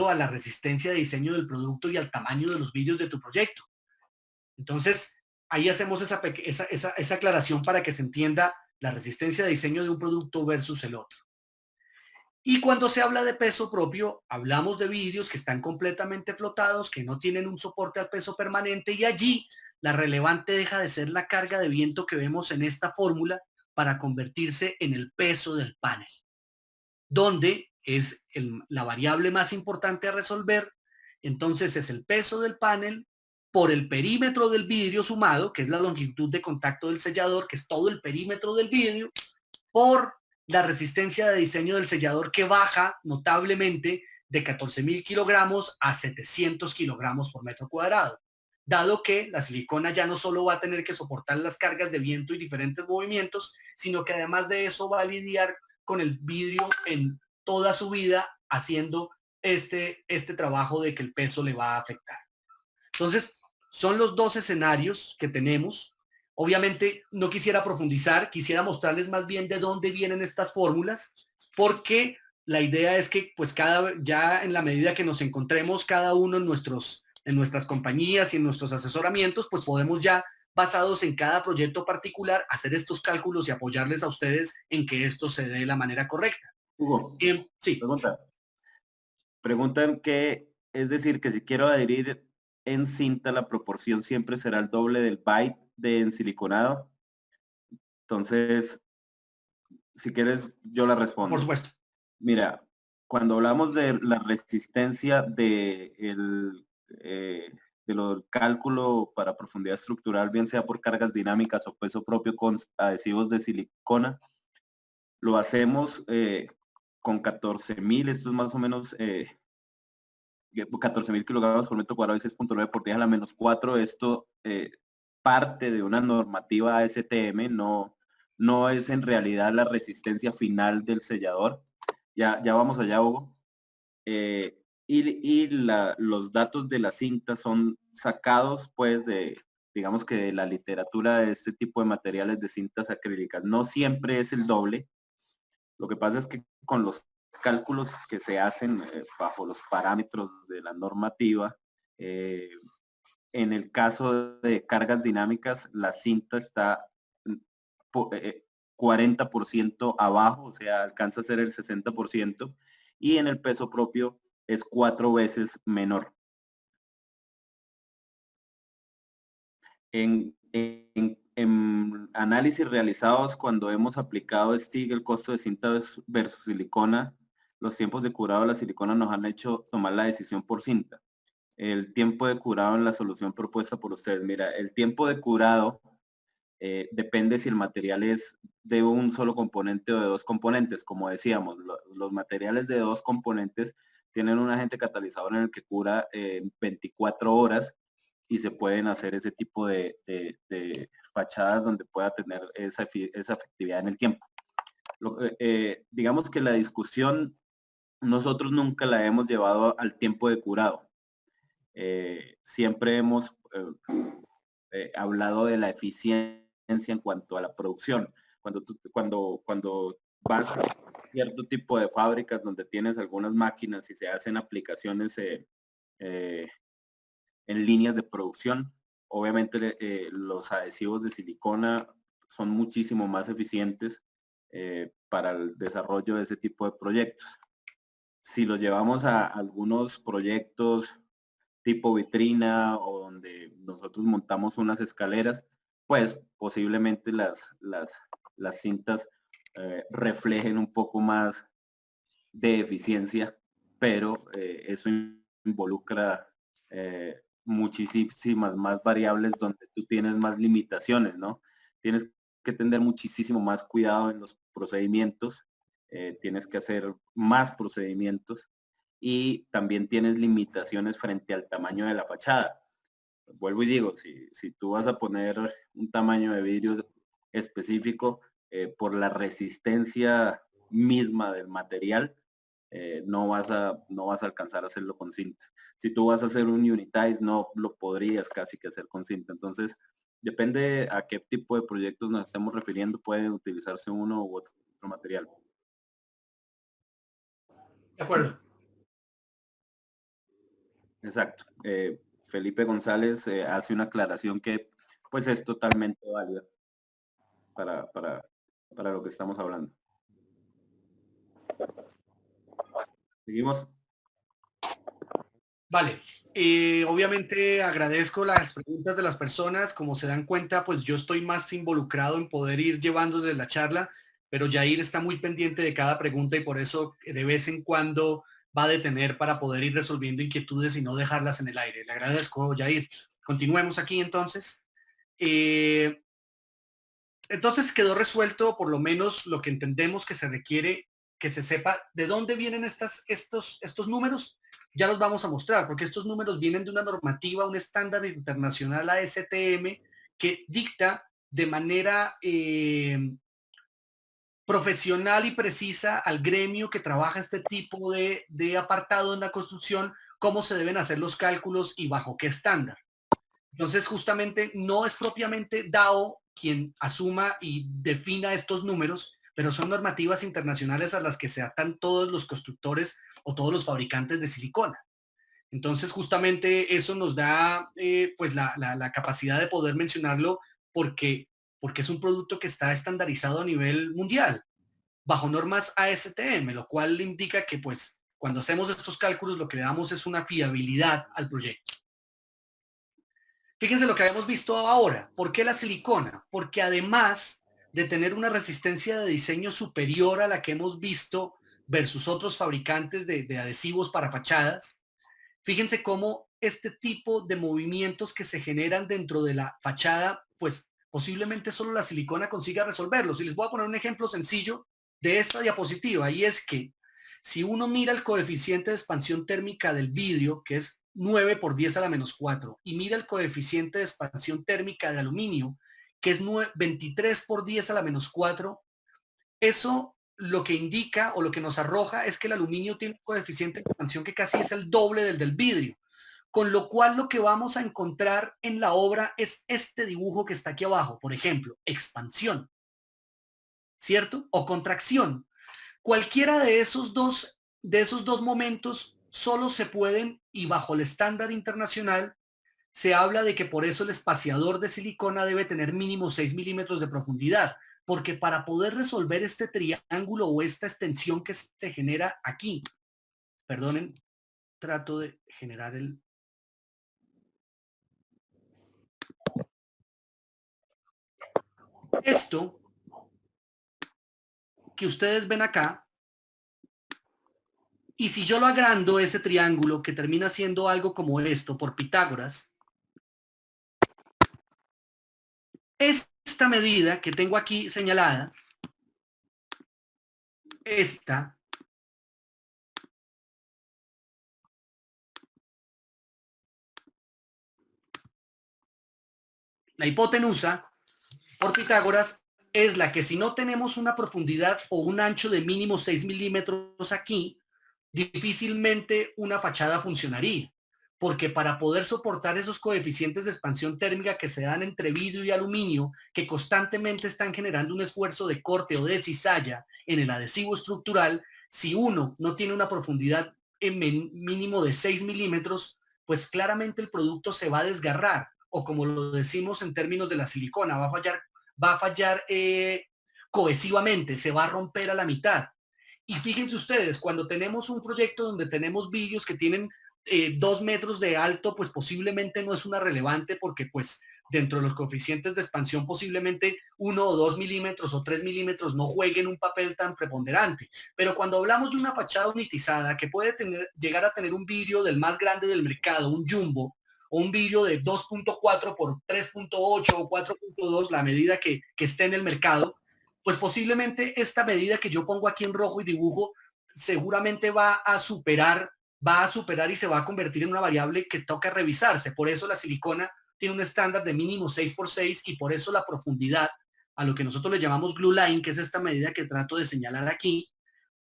a la resistencia de diseño del producto y al tamaño de los vidrios de tu proyecto. Entonces, ahí hacemos esa aclaración para que se entienda la resistencia de diseño de un producto versus el otro. Y cuando se habla de peso propio, hablamos de vidrios que están completamente flotados, que no tienen un soporte al peso permanente y allí la relevante deja de ser la carga de viento que vemos en esta fórmula para convertirse en el peso del panel, donde es la variable más importante a resolver. Entonces es el peso del panel por el perímetro del vidrio sumado, que es la longitud de contacto del sellador, que es todo el perímetro del vidrio, por la resistencia de diseño del sellador que baja notablemente de 14.000 kilogramos a 700 kilogramos por metro cuadrado, dado que la silicona ya no solo va a tener que soportar las cargas de viento y diferentes movimientos, sino que además de eso va a lidiar con el vidrio en toda su vida haciendo este trabajo de que el peso le va a afectar. Entonces, son los dos escenarios que tenemos. Obviamente no quisiera profundizar, quisiera mostrarles más bien de dónde vienen estas fórmulas, porque la idea es que pues ya en la medida que nos encontremos cada uno en nuestras compañías y en nuestros asesoramientos, pues podemos ya, basados en cada proyecto particular, hacer estos cálculos y apoyarles a ustedes en que esto se dé de la manera correcta. Hugo, sí. Preguntan que, es decir, que si quiero adherir en cinta, la proporción siempre será el doble del byte de ensiliconado. Entonces, si quieres, yo la respondo. Por supuesto. Mira, cuando hablamos de la resistencia del cálculo para profundidad estructural, bien sea por cargas dinámicas o peso propio con adhesivos de silicona, lo hacemos con 14.000, esto es más o menos 14.000 kilogramos por metro cuadrado y 6.9 por 10 a la menos 4. Esto parte de una normativa ASTM, no es en realidad la resistencia final del sellador. Ya vamos allá, Hugo. los datos de la cinta son sacados pues de, digamos que de la literatura de este tipo de materiales de cintas acrílicas. No siempre es el doble. Lo que pasa es que con los cálculos que se hacen bajo los parámetros de la normativa, en el caso de cargas dinámicas, la cinta está 40% abajo, o sea, alcanza a ser el 60%, y en el peso propio es 4 veces menor. En análisis realizados cuando hemos aplicado STIG, el costo de cinta versus silicona, los tiempos de curado de la silicona nos han hecho tomar la decisión por cinta. El tiempo de curado en la solución propuesta por ustedes. Mira, el tiempo de curado depende si el material es de un solo componente o de dos componentes. Como decíamos, los materiales de dos componentes tienen un agente catalizador en el que cura 24 horas y se pueden hacer ese tipo de fachadas donde pueda tener esa efectividad en el tiempo. Digamos que la discusión nosotros nunca la hemos llevado al tiempo de curado. Siempre hemos hablado de la eficiencia en cuanto a la producción. Cuando vas a cierto tipo de fábricas donde tienes algunas máquinas y se hacen aplicaciones en líneas de producción, obviamente los adhesivos de silicona son muchísimo más eficientes para el desarrollo de ese tipo de proyectos. Si lo llevamos a algunos proyectos tipo vitrina o donde nosotros montamos unas escaleras, pues posiblemente las cintas reflejen un poco más de eficiencia, pero eso involucra muchísimas más variables donde tú tienes más limitaciones, ¿no? Tienes que tener muchísimo más cuidado en los procedimientos, tienes que hacer más procedimientos y también tienes limitaciones frente al tamaño de la fachada. Vuelvo y digo, si tú vas a poner un tamaño de vidrio específico por la resistencia misma del material, no vas a alcanzar a hacerlo con cinta. Si tú vas a hacer un unitize, no lo podrías casi que hacer con cinta. Entonces, depende a qué tipo de proyectos nos estemos refiriendo, puede utilizarse uno u otro material. De acuerdo. Exacto. Felipe González hace una aclaración que pues es totalmente válida para lo que estamos hablando. ¿Seguimos? Vale. Obviamente agradezco las preguntas de las personas. Como se dan cuenta, pues yo estoy más involucrado en poder ir llevándose la charla, pero Yair está muy pendiente de cada pregunta y por eso de vez en cuando va a detener para poder ir resolviendo inquietudes y no dejarlas en el aire. Le agradezco, Yair. Continuemos aquí entonces. Entonces quedó resuelto por lo menos lo que entendemos que se requiere que se sepa de dónde vienen estos números. Ya los vamos a mostrar, porque estos números vienen de una normativa, un estándar internacional ASTM que dicta de manera profesional y precisa al gremio que trabaja este tipo de apartado en la construcción, cómo se deben hacer los cálculos y bajo qué estándar. Entonces, justamente no es propiamente DAO quien asuma y defina estos números, pero son normativas internacionales a las que se atan todos los constructores o todos los fabricantes de silicona. Entonces, justamente eso nos da pues la capacidad de poder mencionarlo porque es un producto que está estandarizado a nivel mundial, bajo normas ASTM, lo cual indica que pues cuando hacemos estos cálculos lo que le damos es una fiabilidad al proyecto. Fíjense lo que habíamos visto ahora. ¿Por qué la silicona? Porque además de tener una resistencia de diseño superior a la que hemos visto versus otros fabricantes de adhesivos para fachadas, fíjense cómo este tipo de movimientos que se generan dentro de la fachada, pues posiblemente solo la silicona consiga resolverlos. Y les voy a poner un ejemplo sencillo de esta diapositiva, y es que si uno mira el coeficiente de expansión térmica del vidrio, que es 9 por 10 a la menos 4, y mira el coeficiente de expansión térmica de aluminio, que es 23 por 10 a la menos 4, eso lo que indica o lo que nos arroja es que el aluminio tiene un coeficiente de expansión que casi es el doble del vidrio. Con lo cual lo que vamos a encontrar en la obra es este dibujo que está aquí abajo. Por ejemplo, expansión, ¿cierto? O contracción. Cualquiera de esos dos momentos solo se pueden, y bajo el estándar internacional, se habla de que por eso el espaciador de silicona debe tener mínimo 6 milímetros de profundidad, porque para poder resolver este triángulo o esta extensión que se genera aquí, perdonen, trato de generar el... Esto que ustedes ven acá, y si yo lo agrando ese triángulo que termina siendo algo como esto por Pitágoras, esta medida que tengo aquí señalada, esta, la hipotenusa por Pitágoras, es la que si no tenemos una profundidad o un ancho de mínimo 6 milímetros aquí, difícilmente una fachada funcionaría, porque para poder soportar esos coeficientes de expansión térmica que se dan entre vidrio y aluminio, que constantemente están generando un esfuerzo de corte o de cizalla en el adhesivo estructural, si uno no tiene una profundidad en mínimo de 6 milímetros, pues claramente el producto se va a desgarrar, o como lo decimos en términos de la silicona, va a fallar cohesivamente, se va a romper a la mitad. Y fíjense ustedes, cuando tenemos un proyecto donde tenemos vidrios que tienen 2 metros de alto, pues posiblemente no es una relevante porque pues dentro de los coeficientes de expansión posiblemente 1 o 2 milímetros o 3 milímetros no jueguen un papel tan preponderante. Pero cuando hablamos de una fachada unitizada que puede llegar a tener un vidrio del más grande del mercado, un jumbo, o un vidrio de 2.4 por 3.8 o 4.2, la medida que esté en el mercado, pues posiblemente esta medida que yo pongo aquí en rojo y dibujo seguramente va a superar y se va a convertir en una variable que toca revisarse. Por eso la silicona tiene un estándar de mínimo 6x6 y por eso la profundidad, a lo que nosotros le llamamos glue line, que es esta medida que trato de señalar aquí,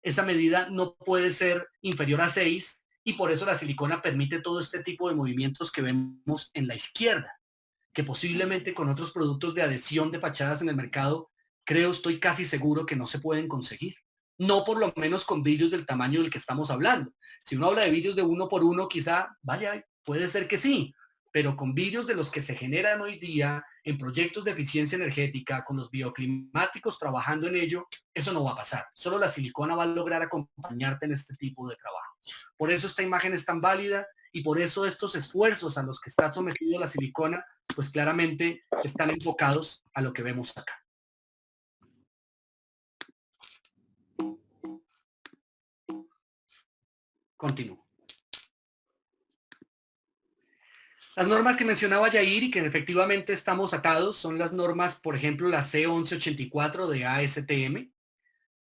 esa medida no puede ser inferior a 6 y por eso la silicona permite todo este tipo de movimientos que vemos en la izquierda, que posiblemente con otros productos de adhesión de fachadas en el mercado, estoy casi seguro que no se pueden conseguir. No por lo menos con vidrios del tamaño del que estamos hablando. Si uno habla de vidrios de 1x1, quizá, vaya, puede ser que sí, pero con vidrios de los que se generan hoy día en proyectos de eficiencia energética, con los bioclimáticos trabajando en ello, eso no va a pasar. Solo la silicona va a lograr acompañarte en este tipo de trabajo. Por eso esta imagen es tan válida y por eso estos esfuerzos a los que está sometido la silicona, pues claramente están enfocados a lo que vemos acá. Continúo. Las normas que mencionaba Yair y que efectivamente estamos atados son las normas, por ejemplo, la C1184 de ASTM,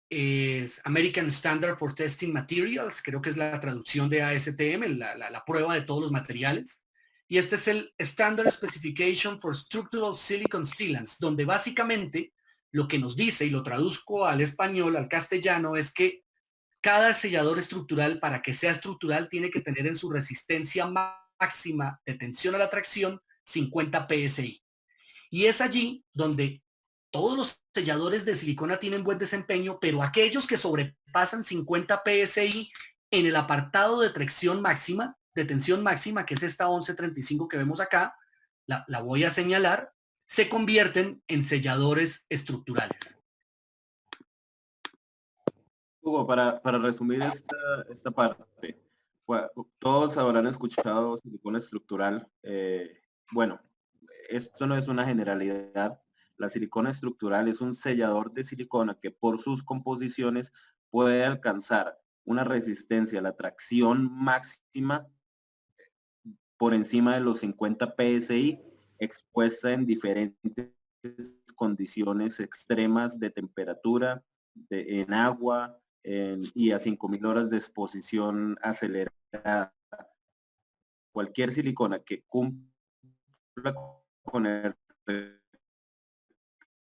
es American Standard for Testing Materials, creo que es la traducción de ASTM, la prueba de todos los materiales. Y este es el Standard Specification for Structural Silicon Sealants, donde básicamente lo que nos dice, y lo traduzco al español, al castellano, es que cada sellador estructural, para que sea estructural, tiene que tener en su resistencia máxima de tensión a la tracción 50 PSI. Y es allí donde todos los selladores de silicona tienen buen desempeño, pero aquellos que sobrepasan 50 PSI en el apartado de tracción máxima, de tensión máxima, que es esta 1135 que vemos acá, la voy a señalar, se convierten en selladores estructurales. Hugo, para resumir esta parte, todos habrán escuchado silicona estructural. Bueno, esto no es una generalidad. La silicona estructural es un sellador de silicona que por sus composiciones puede alcanzar una resistencia a la tracción máxima por encima de los 50 PSI, expuesta en diferentes condiciones extremas de temperatura, en agua, y a 5.000 horas de exposición acelerada. Cualquier silicona que cumpla con el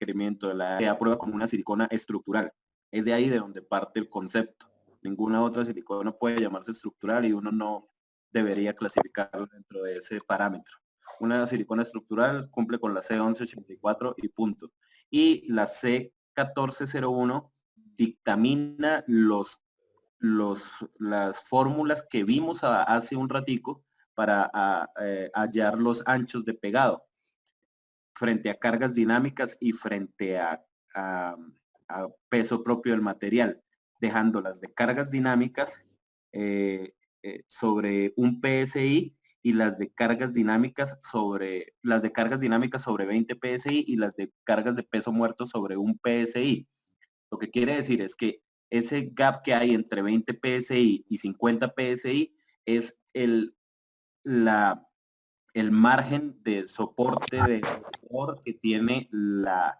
requerimiento de la aprueba como una silicona estructural. Es de ahí de donde parte el concepto. Ninguna otra silicona puede llamarse estructural y uno no debería clasificarlo dentro de ese parámetro. Una silicona estructural cumple con la C1184 y punto. Y la C1401 dictamina las fórmulas que vimos hace un ratico para hallar los anchos de pegado frente a cargas dinámicas y frente a peso propio del material, dejando las de cargas dinámicas sobre un PSI y las de cargas dinámicas sobre 20 PSI y las de cargas de peso muerto sobre un PSI. Lo que quiere decir es que ese gap que hay entre 20 PSI y 50 PSI es el margen de soporte de error que tiene la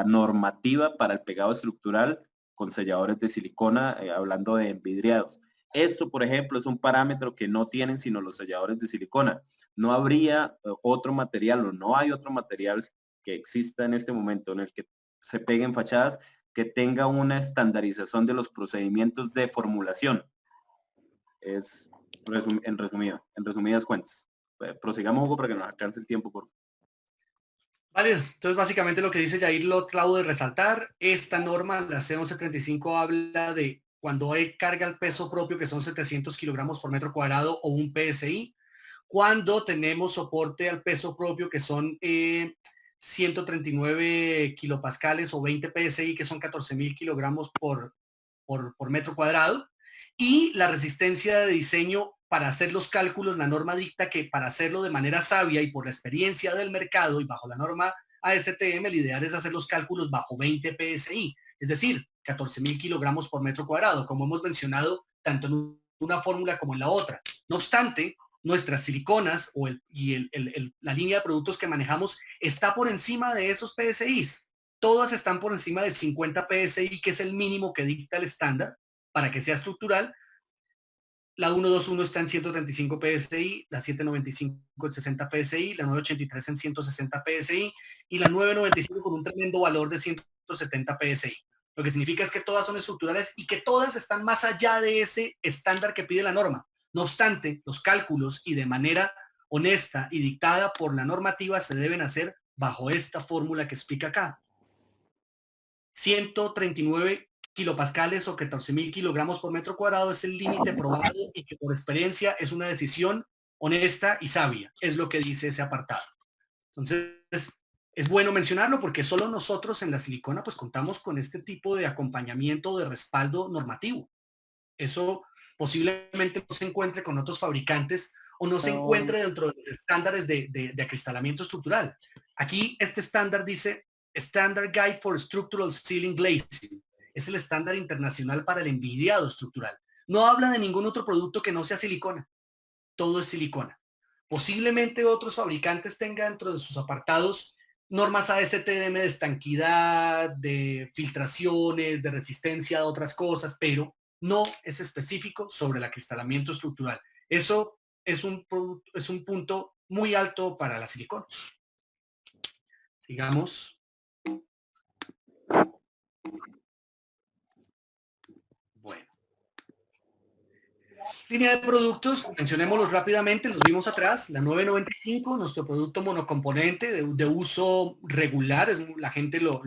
normativa para el pegado estructural con selladores de silicona, hablando de envidriados. Esto, por ejemplo, es un parámetro que no tienen sino los selladores de silicona. No habría otro material o no hay otro material que exista en este momento en el que se peguen fachadas que tenga una estandarización de los procedimientos de formulación. Es en resumidas cuentas. Prosigamos, Hugo, para que nos alcance el tiempo, por favor. Vale, entonces básicamente lo que dice Yair lo acabo de resaltar. Esta norma, la C1135, habla de cuando hay carga al peso propio, que son 700 kilogramos por metro cuadrado o un PSI, cuando tenemos soporte al peso propio, que son 139 kilopascales o 20 PSI, que son 14.000 kilogramos por metro cuadrado, y la resistencia de diseño para hacer los cálculos. La norma dicta que para hacerlo de manera sabia y por la experiencia del mercado y bajo la norma ASTM, el ideal es hacer los cálculos bajo 20 PSI, es decir, 14.000 kilogramos por metro cuadrado, como hemos mencionado tanto en una fórmula como en la otra. No obstante, nuestras siliconas la línea de productos que manejamos está por encima de esos PSIs. Todas están por encima de 50 PSI, que es el mínimo que dicta el estándar para que sea estructural. La 121 está en 135 PSI, la 795 en 60 PSI, la 983 en 160 PSI y la 995 con un tremendo valor de 170 PSI. Lo que significa es que todas son estructurales y que todas están más allá de ese estándar que pide la norma. No obstante, los cálculos y de manera honesta y dictada por la normativa se deben hacer bajo esta fórmula que explica acá. 139 kilopascales o 14.000 kilogramos por metro cuadrado es el límite probado y que por experiencia es una decisión honesta y sabia. Es lo que dice ese apartado. Entonces, es bueno mencionarlo porque solo nosotros en la silicona pues contamos con este tipo de acompañamiento, de respaldo normativo. Eso posiblemente no se encuentre con otros fabricantes o no se encuentre dentro de los estándares de acristalamiento estructural. Aquí este estándar dice Standard Guide for Structural Ceiling Glazing. Es el estándar internacional para el envidriado estructural. No habla de ningún otro producto que no sea silicona. Todo es silicona. Posiblemente otros fabricantes tengan dentro de sus apartados normas ASTM de estanquidad, de filtraciones, de resistencia a otras cosas, pero no es específico sobre el acristalamiento estructural. Eso es un punto muy alto para la silicona. Sigamos. Bueno. Línea de productos, mencionémoslos rápidamente, los vimos atrás. La 995, nuestro producto monocomponente de uso regular, la gente lo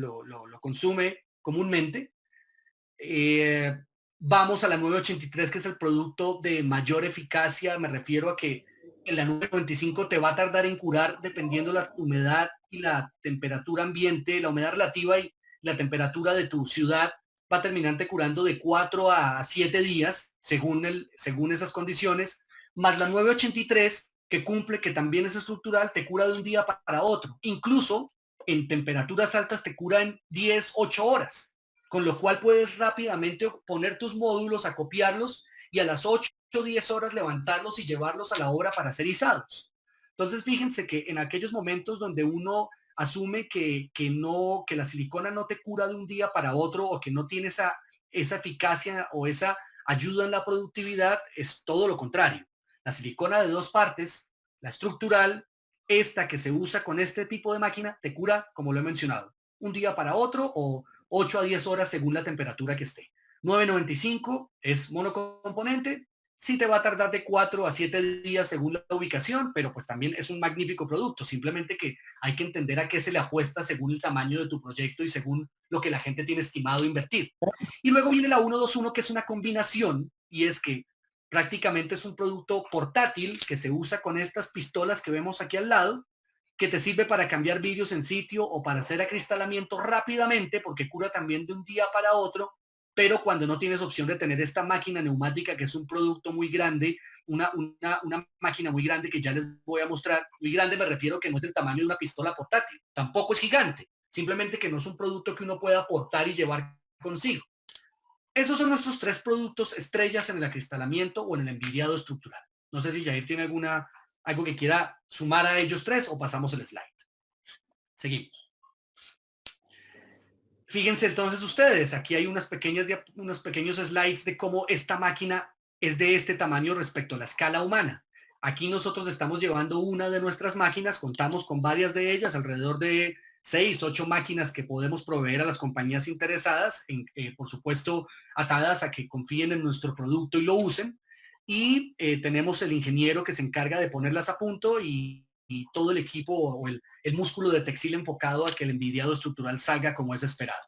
consume comúnmente. Vamos a la 983, que es el producto de mayor eficacia. Me refiero a que en la 995 te va a tardar en curar, dependiendo la humedad y la temperatura ambiente, la humedad relativa y la temperatura de tu ciudad, va a terminarte curando de 4 a 7 días, según esas condiciones, más la 983, que cumple, que también es estructural, te cura de un día para otro. Incluso en temperaturas altas te cura en 10, 8 horas, con lo cual puedes rápidamente poner tus módulos, acopiarlos y a las 8 o 10 horas levantarlos y llevarlos a la obra para ser izados. Entonces, fíjense que en aquellos momentos donde uno asume que la silicona no te cura de un día para otro o que no tiene esa eficacia o esa ayuda en la productividad, es todo lo contrario. La silicona de dos partes, la estructural, esta que se usa con este tipo de máquina, te cura, como lo he mencionado, un día para otro o 8 a 10 horas según la temperatura que esté. 9.95 es monocomponente, sí te va a tardar de 4 a 7 días según la ubicación, pero pues también es un magnífico producto, simplemente que hay que entender a qué se le apuesta según el tamaño de tu proyecto y según lo que la gente tiene estimado invertir. Y luego viene la 121, que es una combinación, y es que prácticamente es un producto portátil que se usa con estas pistolas que vemos aquí al lado, que te sirve para cambiar vidrios en sitio o para hacer acristalamiento rápidamente, porque cura también de un día para otro, pero cuando no tienes opción de tener esta máquina neumática, que es un producto muy grande, una máquina muy grande que ya les voy a mostrar. Muy grande me refiero que no es el tamaño de una pistola portátil, tampoco es gigante, simplemente que no es un producto que uno pueda aportar y llevar consigo. Esos son nuestros 3 productos estrellas en el acristalamiento o en el envidiado estructural. No sé si Jair tiene algo que quiera sumar a ellos 3 o pasamos el slide. Seguimos. Fíjense entonces ustedes, aquí hay unos pequeños slides de cómo esta máquina es de este tamaño respecto a la escala humana. Aquí nosotros estamos llevando una de nuestras máquinas, contamos con varias de ellas, alrededor de 6, 8 máquinas que podemos proveer a las compañías interesadas, por supuesto atadas a que confíen en nuestro producto y lo usen. Y tenemos el ingeniero que se encarga de ponerlas a punto y todo el equipo o el músculo de Texil enfocado a que el envidiado estructural salga como es esperado.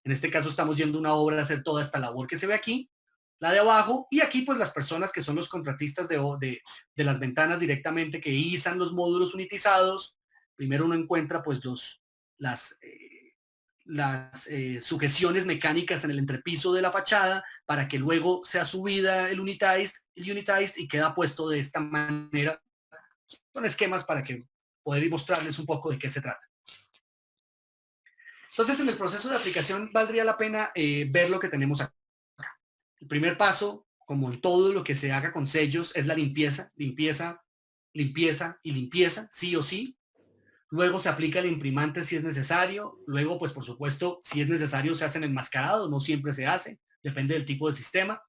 En este caso estamos yendo a una obra a hacer toda esta labor que se ve aquí, la de abajo, y aquí pues las personas que son los contratistas de las ventanas directamente que izan los módulos unitizados. Primero uno encuentra pues las sujeciones mecánicas en el entrepiso de la fachada para que luego sea subida el unitized y queda puesto de esta manera. Son esquemas para que poder mostrarles un poco de qué se trata. Entonces, en el proceso de aplicación valdría la pena ver lo que tenemos acá. El primer paso, como en todo lo que se haga con sellos, es la limpieza, limpieza, limpieza y limpieza, sí o sí. Luego se aplica el imprimante si es necesario. Luego, pues por supuesto, si es necesario se hace en enmascarado, no siempre se hace, depende del tipo de sistema.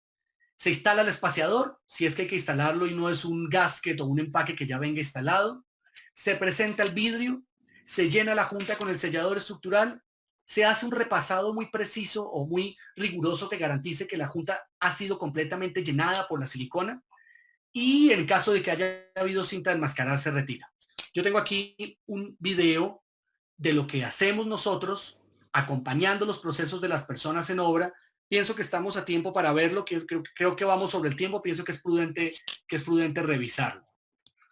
Se instala el espaciador, si es que hay que instalarlo y no es un gasket o un empaque que ya venga instalado. Se presenta el vidrio, se llena la junta con el sellador estructural, se hace un repasado muy preciso o muy riguroso que garantice que la junta ha sido completamente llenada por la silicona y en caso de que haya habido cinta de enmascarar se retira. Yo tengo aquí un video de lo que hacemos nosotros acompañando los procesos de las personas en obra. Pienso que estamos a tiempo para verlo, creo que vamos sobre el tiempo, pienso que es prudente revisarlo.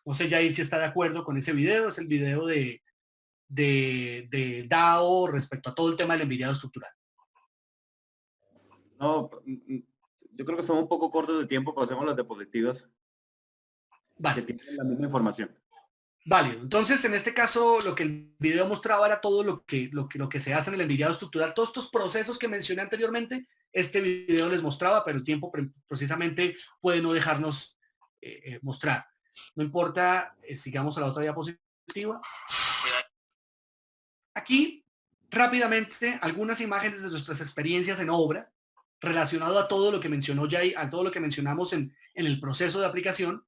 No sé, Jair, si está de acuerdo con ese video, es el video de DAO respecto a todo el tema del envidiado estructural. No, yo creo que somos un poco cortos de tiempo, pasemos las diapositivas. Vale. Que tienen la misma información. Vale, entonces en este caso lo que el video mostraba era todo lo que se hace en el envidiado estructural, todos estos procesos que mencioné anteriormente, este video les mostraba, pero el tiempo precisamente puede no dejarnos mostrar. No importa, sigamos a la otra diapositiva. Aquí, rápidamente, algunas imágenes de nuestras experiencias en obra, relacionado a todo lo que mencionó Jay, a todo lo que mencionamos en el proceso de aplicación.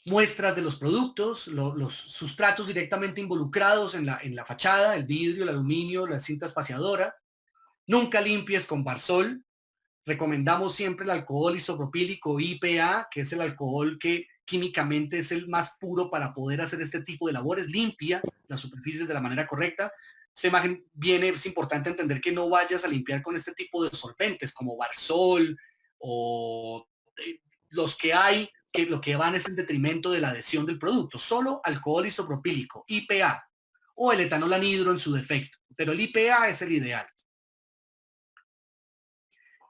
Muestras de los productos, los sustratos directamente involucrados en la fachada, el vidrio, el aluminio, la cinta espaciadora. Nunca limpies con Barsol. Recomendamos siempre el alcohol isopropílico IPA, que es el alcohol que químicamente es el más puro para poder hacer este tipo de labores. Limpia las superficies de la manera correcta. Esta imagen es importante entender que no vayas a limpiar con este tipo de solventes como Barsol o los que hay, que lo que van es en detrimento de la adhesión del producto. Solo alcohol isopropílico, IPA, o el etanol anhidro en su defecto, pero el IPA es el ideal.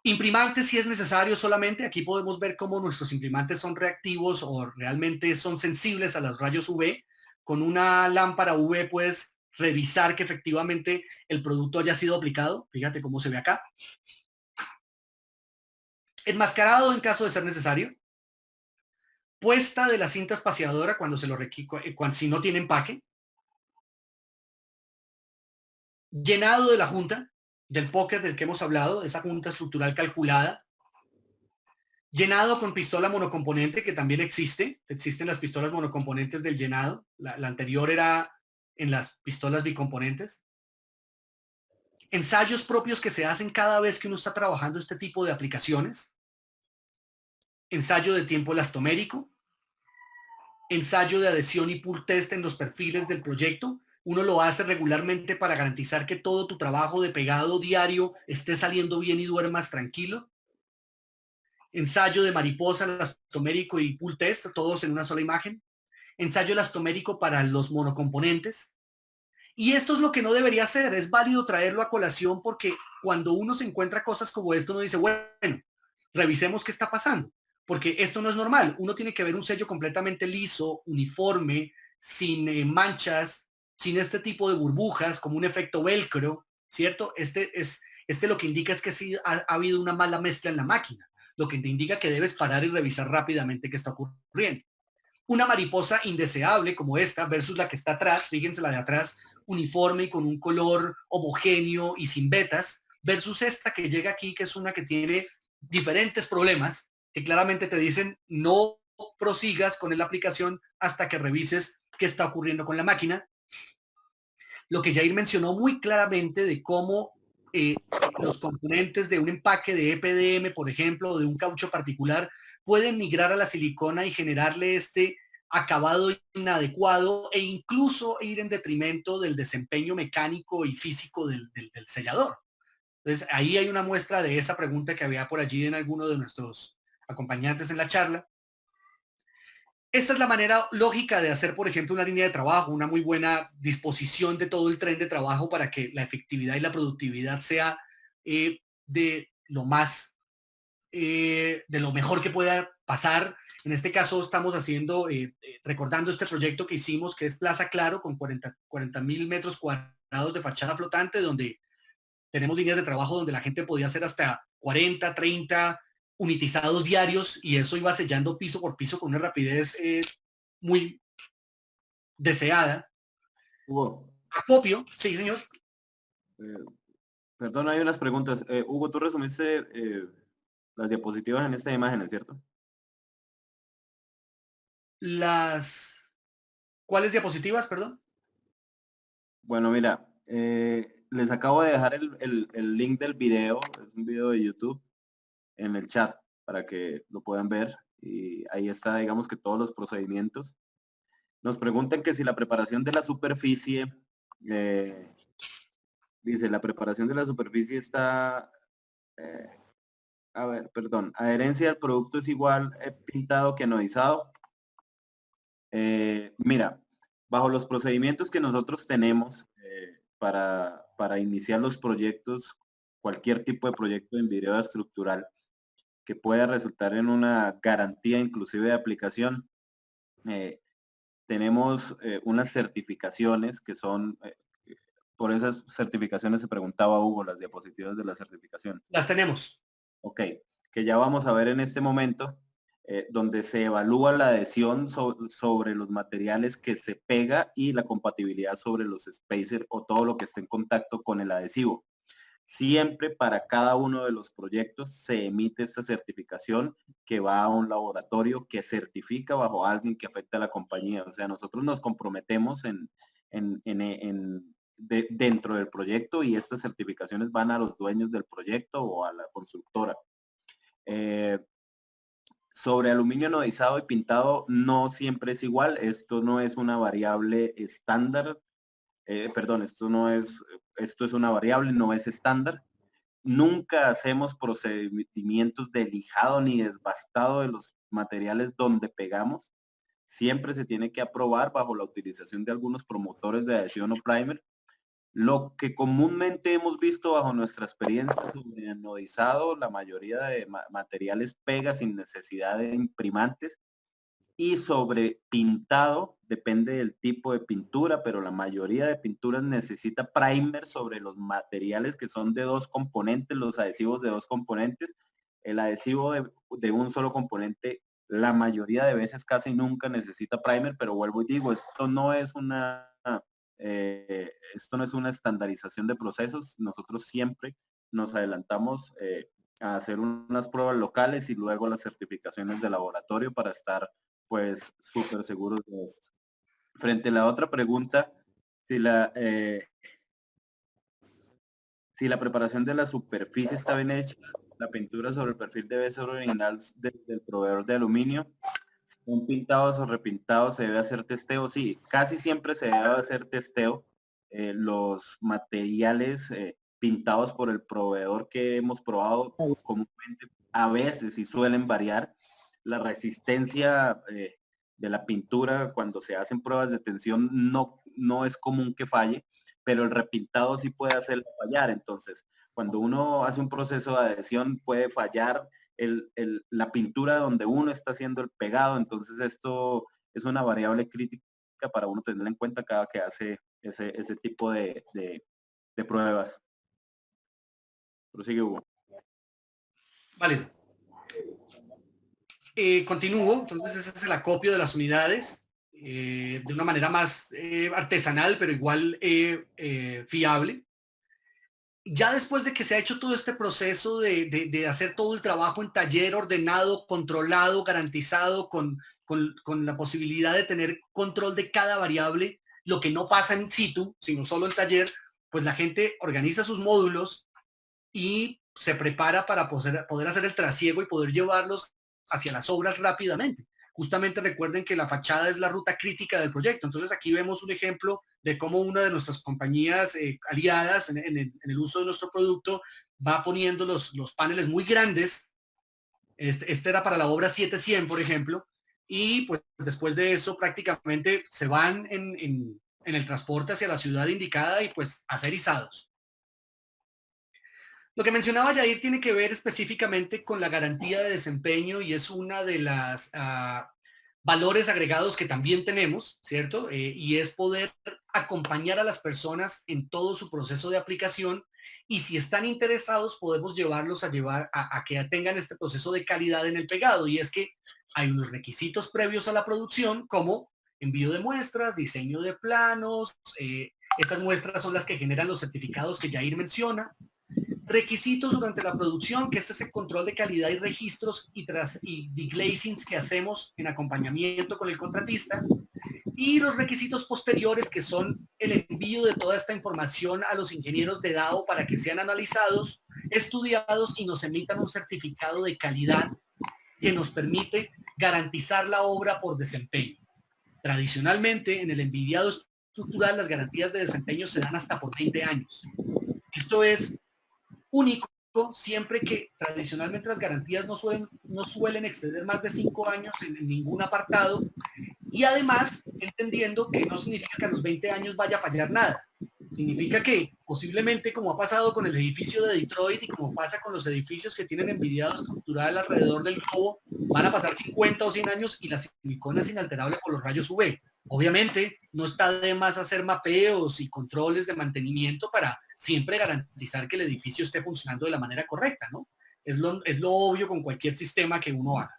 Imprimantes si es necesario solamente. Aquí podemos ver cómo nuestros imprimantes son reactivos o realmente son sensibles a los rayos UV. Con una lámpara UV puedes revisar que efectivamente el producto haya sido aplicado. Fíjate cómo se ve acá. Enmascarado en caso de ser necesario. Puesta de la cinta espaciadora cuando se lo si no tiene empaque. Llenado de la junta, del póker del que hemos hablado, esa junta estructural calculada. Llenado con pistola monocomponente, que también existen las pistolas monocomponentes del llenado. La anterior era en las pistolas bicomponentes. ensayos propios que se hacen cada vez que uno está trabajando este tipo de aplicaciones, ensayo de tiempo elastomérico, ensayo de adhesión y pull test en los perfiles del proyecto. Uno lo hace regularmente para garantizar que todo tu trabajo de pegado diario esté saliendo bien y duermas tranquilo. Ensayo de mariposa, elastomérico y pull test, todos en una sola imagen. Ensayo elastomérico para los monocomponentes. Y esto es lo que no debería hacer. Es válido traerlo a colación porque cuando uno se encuentra cosas como esto, uno dice, bueno, revisemos qué está pasando, porque esto no es normal. Uno tiene que ver un sello completamente liso, uniforme, sin manchas, sin este tipo de burbujas, como un efecto velcro, ¿cierto? Este lo que indica es que sí ha habido una mala mezcla en la máquina, lo que te indica que debes parar y revisar rápidamente qué está ocurriendo. Una mariposa indeseable como esta versus la que está atrás, fíjense la de atrás, uniforme y con un color homogéneo y sin vetas, versus esta que llega aquí, que es una que tiene diferentes problemas, que claramente te dicen no prosigas con la aplicación hasta que revises qué está ocurriendo con la máquina. Lo que Jair mencionó muy claramente de cómo los componentes de un empaque de EPDM, por ejemplo, o de un caucho particular, pueden migrar a la silicona y generarle este acabado inadecuado e incluso ir en detrimento del desempeño mecánico y físico del sellador. Entonces, ahí hay una muestra de esa pregunta que había por allí en alguno de nuestros acompañantes en la charla. Esta es la manera lógica de hacer, por ejemplo, una línea de trabajo, una muy buena disposición de todo el tren de trabajo para que la efectividad y la productividad sea de lo más, de lo mejor que pueda pasar. En este caso estamos haciendo, recordando este proyecto que hicimos, que es Plaza Claro, con 40,000 metros cuadrados de fachada flotante, donde tenemos líneas de trabajo donde la gente podía hacer hasta 40, 30 unitizados diarios y eso iba sellando piso por piso con una rapidez muy deseada. Hugo, Acopio, sí, señor. perdón, hay unas preguntas. Hugo, tú resumiste las diapositivas en esta imagen, ¿cierto? ¿Cuáles diapositivas, perdón? Bueno, mira, les acabo de dejar el link del video, es un video de YouTube, en el chat para que lo puedan ver. Y ahí está, digamos que todos los procedimientos. Nos preguntan que si la preparación de la superficie, dice, la preparación de la superficie está, a ver, perdón, adherencia del producto es igual pintado que anodizado. Mira, bajo los procedimientos que nosotros tenemos para iniciar los proyectos, cualquier tipo de proyecto en video estructural que pueda resultar en una garantía inclusive de aplicación, tenemos unas certificaciones que son, por esas certificaciones se preguntaba Hugo, las diapositivas de la certificación. Las tenemos. Ok, que ya vamos a ver en este momento, donde se evalúa la adhesión sobre los materiales que se pega y la compatibilidad sobre los spacers o todo lo que esté en contacto con el adhesivo. Siempre para cada uno de los proyectos se emite esta certificación que va a un laboratorio que certifica bajo alguien que afecta a la compañía. O sea, nosotros nos comprometemos dentro del proyecto y estas certificaciones van a los dueños del proyecto o a la constructora. Sobre aluminio anodizado y pintado no siempre es igual. Esto no es una variable estándar. Esto es una variable, no es estándar. Nunca hacemos procedimientos de lijado ni desbastado de los materiales donde pegamos. Siempre se tiene que aprobar bajo la utilización de algunos promotores de adhesión o primer. Lo que comúnmente hemos visto bajo nuestra experiencia sobre anodizado, la mayoría de materiales pega sin necesidad de imprimantes. Y sobre pintado, depende del tipo de pintura, pero la mayoría de pinturas necesita primer sobre los materiales que son de dos componentes, los adhesivos de dos componentes. El adhesivo de un solo componente, la mayoría de veces casi nunca necesita primer, pero vuelvo y digo, esto no es una estandarización de procesos. Nosotros siempre nos adelantamos a hacer unas pruebas locales y luego las certificaciones de laboratorio para estar pues súper seguros de esto. Frente a la otra pregunta, si Si la preparación de la superficie está bien hecha, la pintura sobre el perfil debe ser original del proveedor de aluminio. Si son pintados o repintados, se debe hacer testeo. Sí, casi siempre se debe hacer testeo. Los materiales pintados por el proveedor que hemos probado comúnmente a veces sí suelen variar. La resistencia de la pintura cuando se hacen pruebas de tensión no es común que falle, pero el repintado sí puede hacerlo fallar. Entonces, cuando uno hace un proceso de adhesión puede fallar la pintura donde uno está haciendo el pegado. Entonces esto es una variable crítica para uno tener en cuenta cada que hace ese tipo de pruebas. Prosigue, Hugo. Vale. Continúo, entonces ese es el acopio de las unidades de una manera más artesanal, pero igual fiable. Ya después de que se ha hecho todo este proceso de hacer todo el trabajo en taller ordenado, controlado, garantizado, con la posibilidad de tener control de cada variable, lo que no pasa en situ, sino solo en taller, pues la gente organiza sus módulos y se prepara para poder hacer el trasiego y poder llevarlos hacia las obras rápidamente. Justamente recuerden que la fachada es la ruta crítica del proyecto. Entonces aquí vemos un ejemplo de cómo una de nuestras compañías aliadas en el uso de nuestro producto va poniendo los paneles muy grandes. Este era para la obra 700, por ejemplo, y pues después de eso prácticamente se van en el transporte hacia la ciudad indicada y pues a ser izados. Lo que mencionaba Yair tiene que ver específicamente con la garantía de desempeño y es una de las valores agregados que también tenemos, ¿cierto? Y es poder acompañar a las personas en todo su proceso de aplicación y si están interesados podemos llevarlos a que tengan este proceso de calidad en el pegado y es que hay unos requisitos previos a la producción como envío de muestras, diseño de planos, estas muestras son las que generan los certificados que Yair menciona. Requisitos durante la producción, que este es el control de calidad y registros y deglazings que hacemos en acompañamiento con el contratista. Y los requisitos posteriores, que son el envío de toda esta información a los ingenieros de DAO para que sean analizados, estudiados y nos emitan un certificado de calidad que nos permite garantizar la obra por desempeño. Tradicionalmente, en el envidiado estructural, las garantías de desempeño se dan hasta por 20 años. Esto es único siempre que tradicionalmente las garantías no suelen exceder más de 5 años en ningún apartado y además entendiendo que no significa que a los 20 años vaya a fallar nada. Significa que posiblemente como ha pasado con el edificio de Detroit y como pasa con los edificios que tienen envidiado estructural alrededor del globo, van a pasar 50 o 100 años y la silicona es inalterable por los rayos UV. Obviamente no está de más hacer mapeos y controles de mantenimiento para siempre garantizar que el edificio esté funcionando de la manera correcta, ¿no? Es lo obvio con cualquier sistema que uno haga.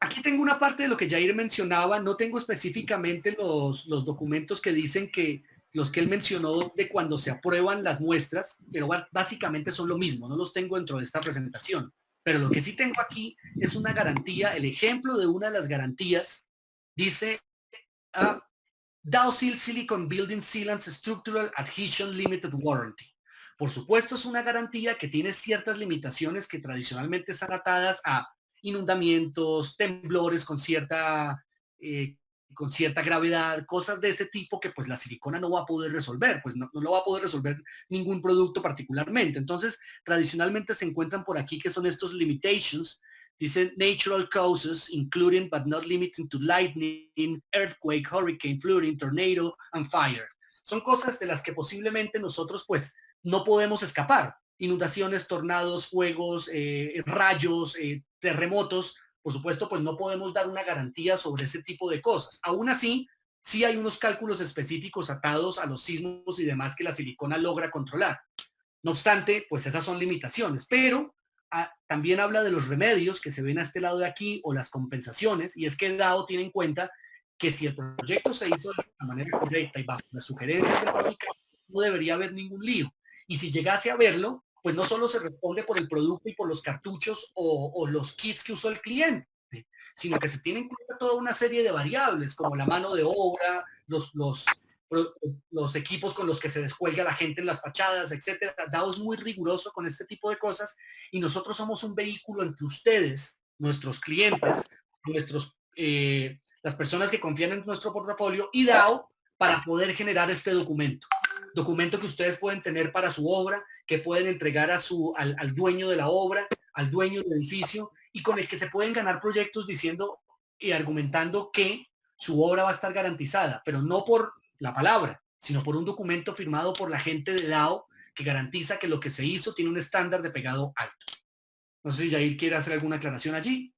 Aquí tengo una parte de lo que Yair mencionaba, no tengo específicamente los documentos que dicen que los que él mencionó de cuando se aprueban las muestras, pero básicamente son lo mismo, no los tengo dentro de esta presentación. Pero lo que sí tengo aquí es una garantía, el ejemplo de una de las garantías dice Dow-Seal Silicon Building Sealants Structural Adhesion Limited Warranty. Por supuesto, es una garantía que tiene ciertas limitaciones que tradicionalmente están atadas a inundamientos, temblores con cierta gravedad, cosas de ese tipo que pues la silicona no va a poder resolver, pues no lo va a poder resolver ningún producto particularmente. Entonces, tradicionalmente se encuentran por aquí que son estos limitations. Dice natural causes, including but not limited to lightning, earthquake, hurricane, flooding, tornado, and fire. Son cosas de las que posiblemente nosotros pues no podemos escapar. Inundaciones, tornados, fuegos, rayos, terremotos. Por supuesto, pues no podemos dar una garantía sobre ese tipo de cosas. Aún así, sí hay unos cálculos específicos atados a los sismos y demás que la silicona logra controlar. No obstante, pues esas son limitaciones, pero también habla de los remedios que se ven a este lado de aquí o las compensaciones, y es que el DAO tiene en cuenta que si el proyecto se hizo de la manera correcta y bajo las sugerencias del fabricante, no debería haber ningún lío. Y si llegase a verlo, pues no solo se responde por el producto y por los cartuchos o los kits que usó el cliente, sino que se tiene en cuenta toda una serie de variables, como la mano de obra, los los equipos con los que se descuelga la gente en las fachadas, etcétera. DAO es muy riguroso con este tipo de cosas y nosotros somos un vehículo entre ustedes, nuestros clientes, las personas que confían en nuestro portafolio y DAO para poder generar este documento que ustedes pueden tener para su obra, que pueden entregar al dueño de la obra, al dueño del edificio, y con el que se pueden ganar proyectos diciendo y argumentando que su obra va a estar garantizada, pero no por la palabra, sino por un documento firmado por la gente de DAO que garantiza que lo que se hizo tiene un estándar de pegado alto. No sé si Jair quiere hacer alguna aclaración allí.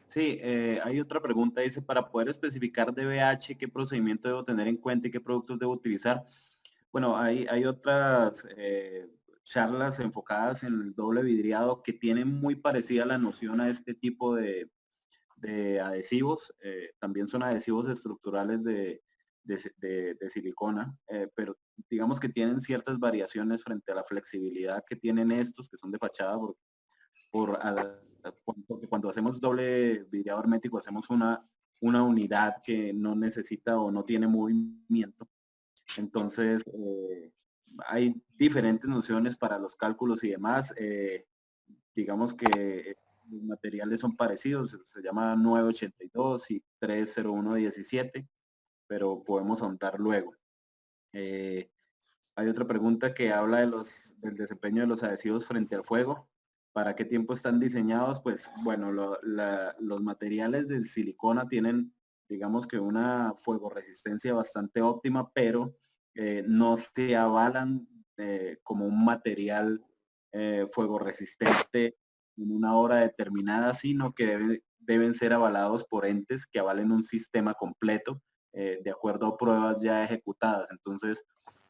Sí, hay otra pregunta, dice, para poder especificar DBH, ¿qué procedimiento debo tener en cuenta y qué productos debo utilizar? Bueno, hay otras charlas enfocadas en el doble vidriado que tienen muy parecida la noción a este tipo de adhesivos. También son adhesivos estructurales de silicona, pero digamos que tienen ciertas variaciones frente a la flexibilidad que tienen estos, que son de fachada, porque cuando hacemos doble vidriado hermético hacemos una unidad que no necesita o no tiene movimiento. Entonces, hay diferentes nociones para los cálculos y demás. Digamos que los materiales son parecidos, se llama 982 y 30117, pero podemos ahondar luego. Hay otra pregunta que habla del desempeño de los adhesivos frente al fuego. ¿Para qué tiempo están diseñados? Pues bueno, los materiales de silicona tienen, digamos que una fuego resistencia bastante óptima, pero no se avalan como un material fuego resistente en una hora determinada, sino que deben ser avalados por entes que avalen un sistema completo de acuerdo a pruebas ya ejecutadas. Entonces,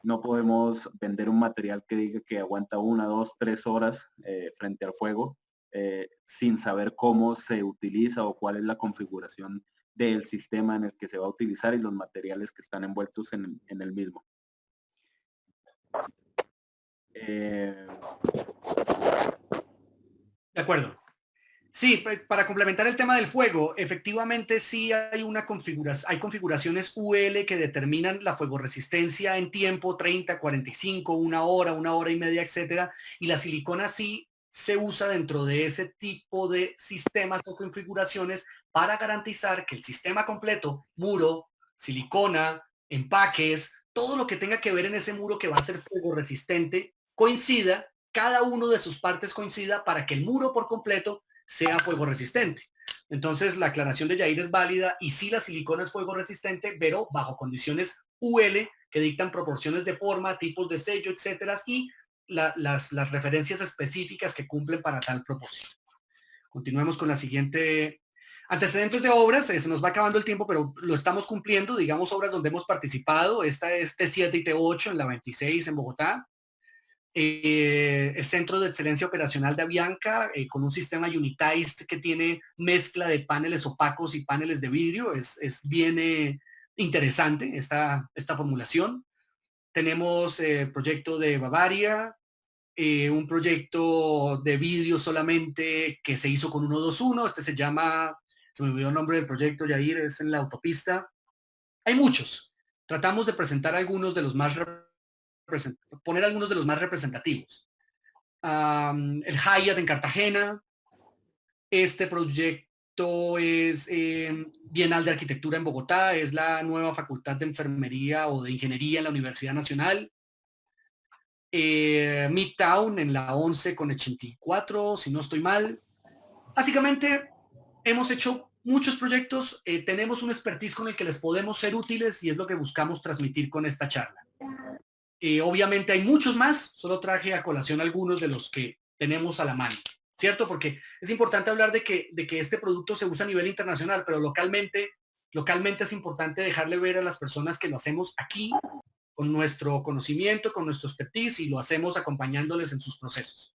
no podemos vender un material que diga que aguanta 1, 2, 3 horas frente al fuego sin saber cómo se utiliza o cuál es la configuración del sistema en el que se va a utilizar y los materiales que están envueltos en el mismo. De acuerdo. Sí, para complementar el tema del fuego, efectivamente sí hay hay configuraciones UL que determinan la fuegoresistencia en tiempo, 30, 45, 1 hora y media, etcétera, y la silicona sí se usa dentro de ese tipo de sistemas o configuraciones para garantizar que el sistema completo, muro, silicona, empaques, todo lo que tenga que ver en ese muro que va a ser fuegorresistente, coincida, cada uno de sus partes coincida para que el muro por completo sea fuego resistente. Entonces la aclaración de Jair es válida y sí la silicona es fuego resistente, pero bajo condiciones UL que dictan proporciones de forma, tipos de sello, etcétera, y las referencias específicas que cumplen para tal propósito. Continuemos con la siguiente. Antecedentes de obras, se nos va acabando el tiempo, pero lo estamos cumpliendo, digamos obras donde hemos participado. Esta es T7 y T8 en la 26 en Bogotá. El Centro de Excelencia Operacional de Avianca con un sistema Unitized que tiene mezcla de paneles opacos y paneles de vidrio. Es bien interesante esta formulación. Tenemos el proyecto de Bavaria, un proyecto de vidrio solamente que se hizo con 121. Este se llama, se me olvidó el nombre del proyecto, Yair, es en la autopista. Hay muchos. Tratamos de presentar algunos de los más poner algunos de los más representativos. El Hyatt en Cartagena. Este proyecto es Bienal de Arquitectura en Bogotá, es la nueva facultad de enfermería o de ingeniería en la Universidad Nacional. Midtown en la 11 con 84, si no estoy mal. Básicamente hemos hecho muchos proyectos, tenemos un expertise con el que les podemos ser útiles y es lo que buscamos transmitir con esta charla. Obviamente hay muchos más, solo traje a colación algunos de los que tenemos a la mano, ¿cierto? Porque es importante hablar de que este producto se usa a nivel internacional, pero localmente es importante dejarle ver a las personas que lo hacemos aquí, con nuestro conocimiento, con nuestro expertise, y lo hacemos acompañándoles en sus procesos.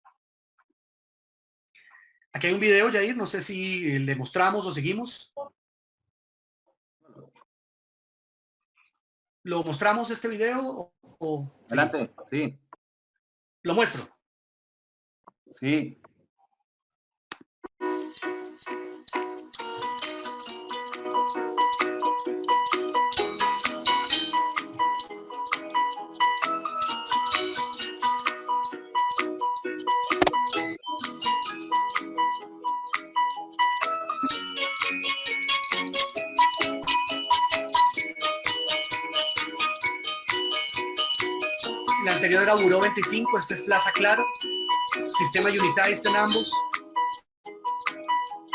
Aquí hay un video, Jair, no sé si le mostramos o seguimos. ¿Lo mostramos este video o Adelante, sí. Lo muestro. Sí. La anterior era Buró 25, este es Plaza Claro. Sistema unitized en ambos.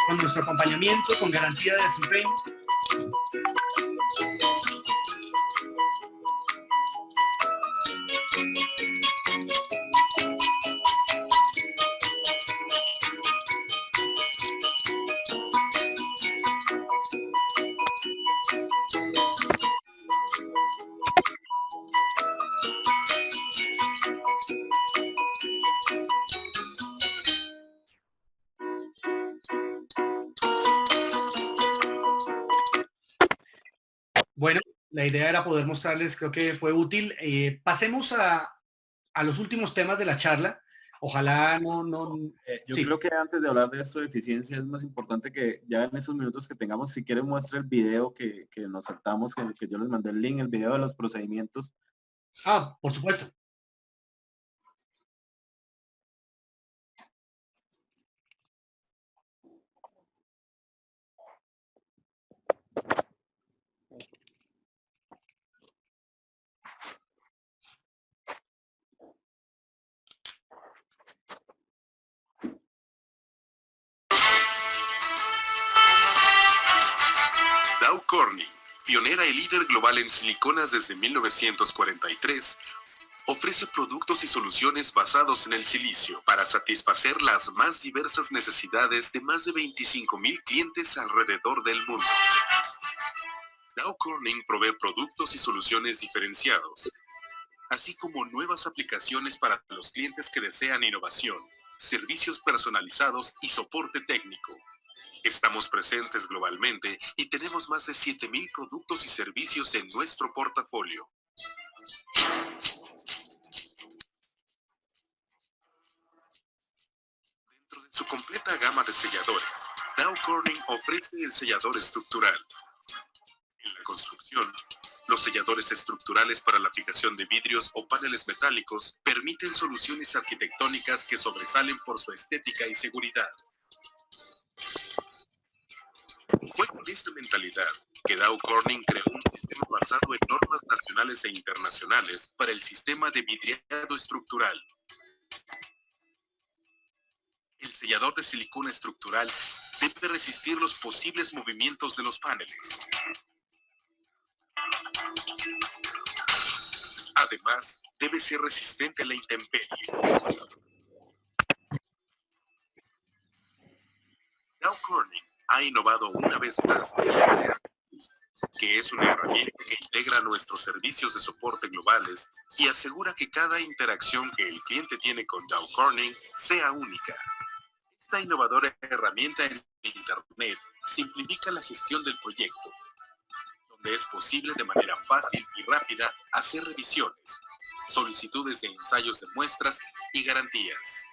Con nuestro acompañamiento, con garantía de desempeño. Bueno, la idea era poder mostrarles, creo que fue útil. Pasemos a los últimos temas de la charla. Ojalá Yo sí. creo que antes de hablar de esto de eficiencia es más importante que ya en esos minutos que tengamos, si quieren muestre el video que nos saltamos, que yo les mandé el link, el video de los procedimientos. Ah, por supuesto. Dow Corning, pionera y líder global en siliconas desde 1943, ofrece productos y soluciones basados en el silicio para satisfacer las más diversas necesidades de más de 25,000 clientes alrededor del mundo. Dow Corning provee productos y soluciones diferenciados, así como nuevas aplicaciones para los clientes que desean innovación, servicios personalizados y soporte técnico. Estamos presentes globalmente y tenemos más de 7,000 productos y servicios en nuestro portafolio. Dentro de su completa gama de selladores, Dow Corning ofrece el sellador estructural. En la construcción, los selladores estructurales para la fijación de vidrios o paneles metálicos permiten soluciones arquitectónicas que sobresalen por su estética y seguridad. Fue con esta mentalidad que Dow Corning creó un sistema basado en normas nacionales e internacionales para el sistema de vidriado estructural. El sellador de silicona estructural debe resistir los posibles movimientos de los paneles. Además, debe ser resistente a la intemperie. Dow Corning ha innovado una vez más, que es una herramienta que integra nuestros servicios de soporte globales y asegura que cada interacción que el cliente tiene con Dow Corning sea única. Esta innovadora herramienta en Internet simplifica la gestión del proyecto, donde es posible de manera fácil y rápida hacer revisiones, solicitudes de ensayos de muestras y garantías.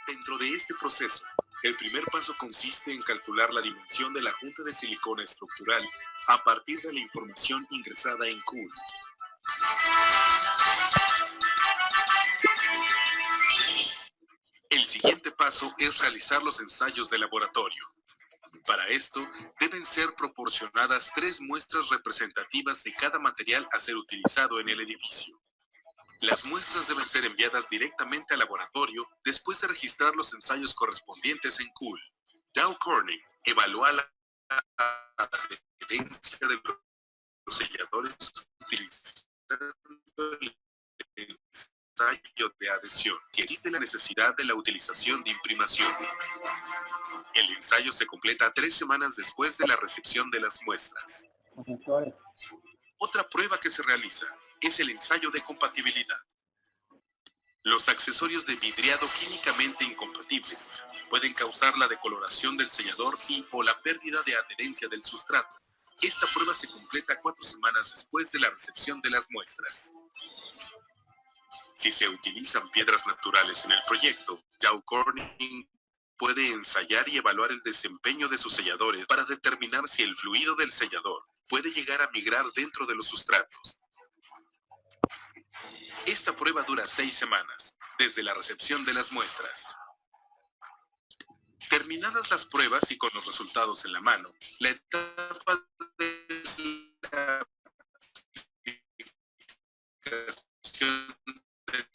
Dentro de este proceso, el primer paso consiste en calcular la dimensión de la junta de silicona estructural a partir de la información ingresada en CUL. El siguiente paso es realizar los ensayos de laboratorio. Para esto, deben ser proporcionadas 3 muestras representativas de cada material a ser utilizado en el edificio. Las muestras deben ser enviadas directamente al laboratorio después de registrar los ensayos correspondientes en CUL. Dow Corning evalúa la adherencia de los selladores utilizando el ensayo de adhesión. Si existe la necesidad de la utilización de imprimación. El ensayo se completa 3 semanas después de la recepción de las muestras. Otra prueba que se realiza es el ensayo de compatibilidad. Los accesorios de vidriado químicamente incompatibles pueden causar la decoloración del sellador o la pérdida de adherencia del sustrato. Esta prueba se completa 4 semanas después de la recepción de las muestras. Si se utilizan piedras naturales en el proyecto, Dow Corning puede ensayar y evaluar el desempeño de sus selladores para determinar si el fluido del sellador puede llegar a migrar dentro de los sustratos. Esta prueba dura 6 semanas, desde la recepción de las muestras. Terminadas las pruebas y con los resultados en la mano, la etapa de la aplicación del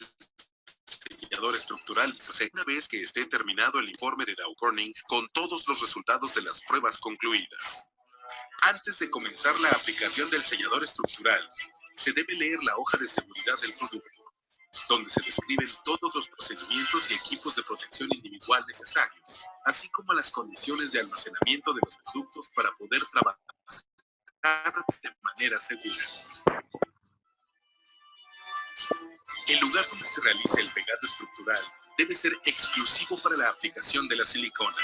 sellador estructural una vez que esté terminado el informe de Dow Corning con todos los resultados de las pruebas concluidas. Antes de comenzar la aplicación del sellador estructural, se debe leer la hoja de seguridad del producto, donde se describen todos los procedimientos y equipos de protección individual necesarios, así como las condiciones de almacenamiento de los productos para poder trabajar de manera segura. El lugar donde se realiza el pegado estructural debe ser exclusivo para la aplicación de la silicona.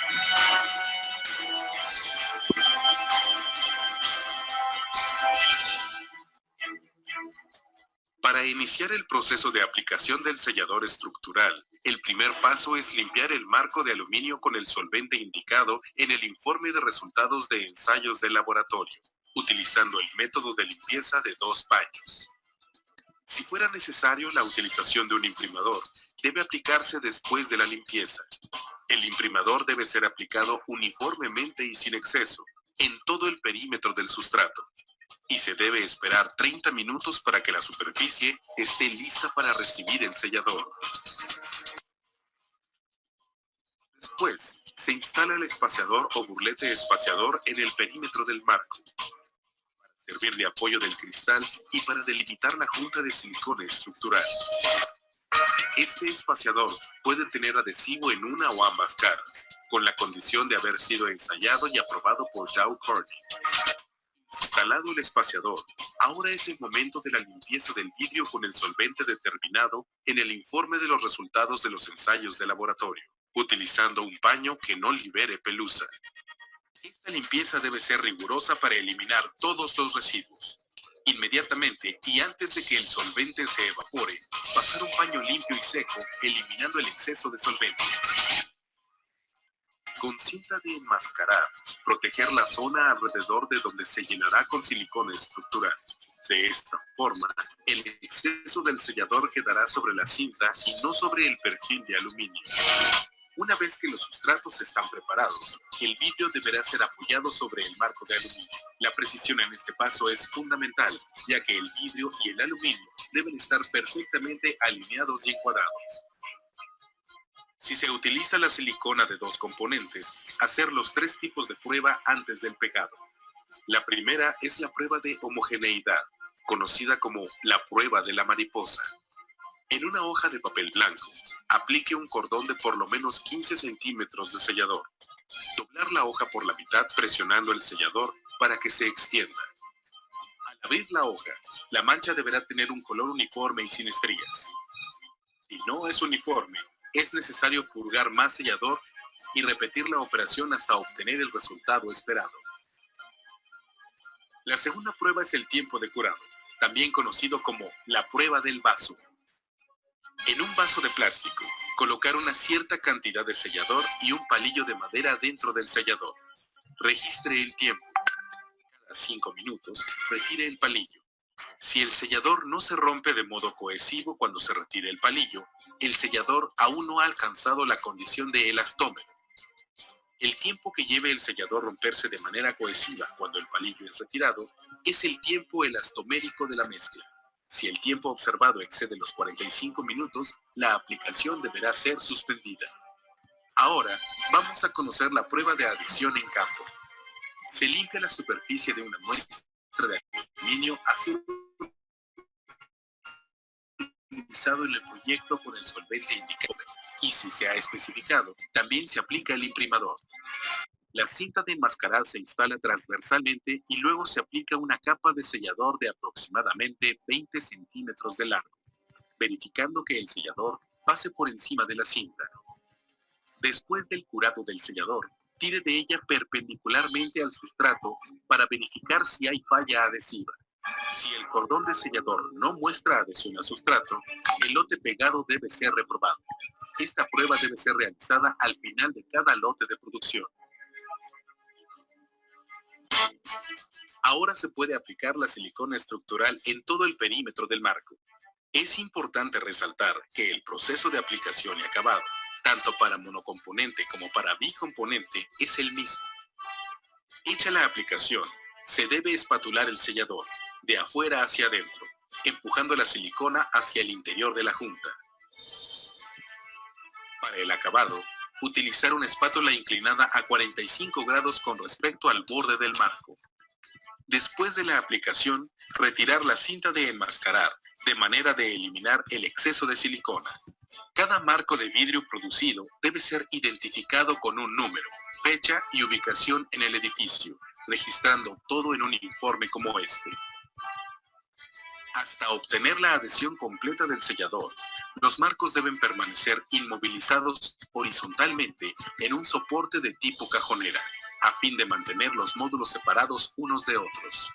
Para iniciar el proceso de aplicación del sellador estructural, el primer paso es limpiar el marco de aluminio con el solvente indicado en el informe de resultados de ensayos de laboratorio, utilizando el método de limpieza de 2 paños. Si fuera necesario la utilización de un imprimador, debe aplicarse después de la limpieza. El imprimador debe ser aplicado uniformemente y sin exceso, en todo el perímetro del sustrato, y se debe esperar 30 minutos para que la superficie esté lista para recibir el sellador. Después, se instala el espaciador o burlete espaciador en el perímetro del marco, para servir de apoyo del cristal y para delimitar la junta de silicona estructural. Este espaciador puede tener adhesivo en una o ambas caras, con la condición de haber sido ensayado y aprobado por Dow Corning. Instalado el espaciador, ahora es el momento de la limpieza del vidrio con el solvente determinado en el informe de los resultados de los ensayos de laboratorio, utilizando un paño que no libere pelusa. Esta limpieza debe ser rigurosa para eliminar todos los residuos. Inmediatamente y antes de que el solvente se evapore, pasar un paño limpio y seco, eliminando el exceso de solvente. Con cinta de enmascarar, proteger la zona alrededor de donde se llenará con silicona estructural. De esta forma, el exceso del sellador quedará sobre la cinta y no sobre el perfil de aluminio. Una vez que los sustratos están preparados, el vidrio deberá ser apoyado sobre el marco de aluminio. La precisión en este paso es fundamental, ya que el vidrio y el aluminio deben estar perfectamente alineados y encuadrados. Si se utiliza la silicona de 2 componentes, hacer los 3 tipos de prueba antes del pegado. La primera es la prueba de homogeneidad, conocida como la prueba de la mariposa. En una hoja de papel blanco, aplique un cordón de por lo menos 15 centímetros de sellador. Doblar la hoja por la mitad presionando el sellador para que se extienda. Al abrir la hoja, la mancha deberá tener un color uniforme y sin estrías. Si no es uniforme, es necesario purgar más sellador y repetir la operación hasta obtener el resultado esperado. La segunda prueba es el tiempo de curado, también conocido como la prueba del vaso. En un vaso de plástico, colocar una cierta cantidad de sellador y un palillo de madera dentro del sellador. Registre el tiempo. Cada 5 minutos, retire el palillo. Si el sellador no se rompe de modo cohesivo cuando se retire el palillo, el sellador aún no ha alcanzado la condición de elastómero. El tiempo que lleve el sellador romperse de manera cohesiva cuando el palillo es retirado es el tiempo elastomérico de la mezcla. Si el tiempo observado excede los 45 minutos, la aplicación deberá ser suspendida. Ahora, vamos a conocer la prueba de adición en campo. Se limpia la superficie de una muestra de aluminio así utilizado en el proyecto con el solvente indicado, y si se ha especificado, también se aplica el imprimador. La cinta de enmascarar se instala transversalmente y luego se aplica una capa de sellador de aproximadamente 20 centímetros de largo, verificando que el sellador pase por encima de la cinta. Después del curado del sellador, tire de ella perpendicularmente al sustrato para verificar si hay falla adhesiva. Si el cordón de sellador no muestra adhesión al sustrato, el lote pegado debe ser reprobado. Esta prueba debe ser realizada al final de cada lote de producción. Ahora se puede aplicar la silicona estructural en todo el perímetro del marco. Es importante resaltar que el proceso de aplicación y acabado, tanto para monocomponente como para bicomponente, es el mismo. Hecha la aplicación, se debe espatular el sellador, de afuera hacia adentro, empujando la silicona hacia el interior de la junta. Para el acabado, utilizar una espátula inclinada a 45 grados con respecto al borde del marco. Después de la aplicación, retirar la cinta de enmascarar, de manera de eliminar el exceso de silicona. Cada marco de vidrio producido debe ser identificado con un número, fecha y ubicación en el edificio, registrando todo en un informe como este. Hasta obtener la adhesión completa del sellador, los marcos deben permanecer inmovilizados horizontalmente en un soporte de tipo cajonera, a fin de mantener los módulos separados unos de otros.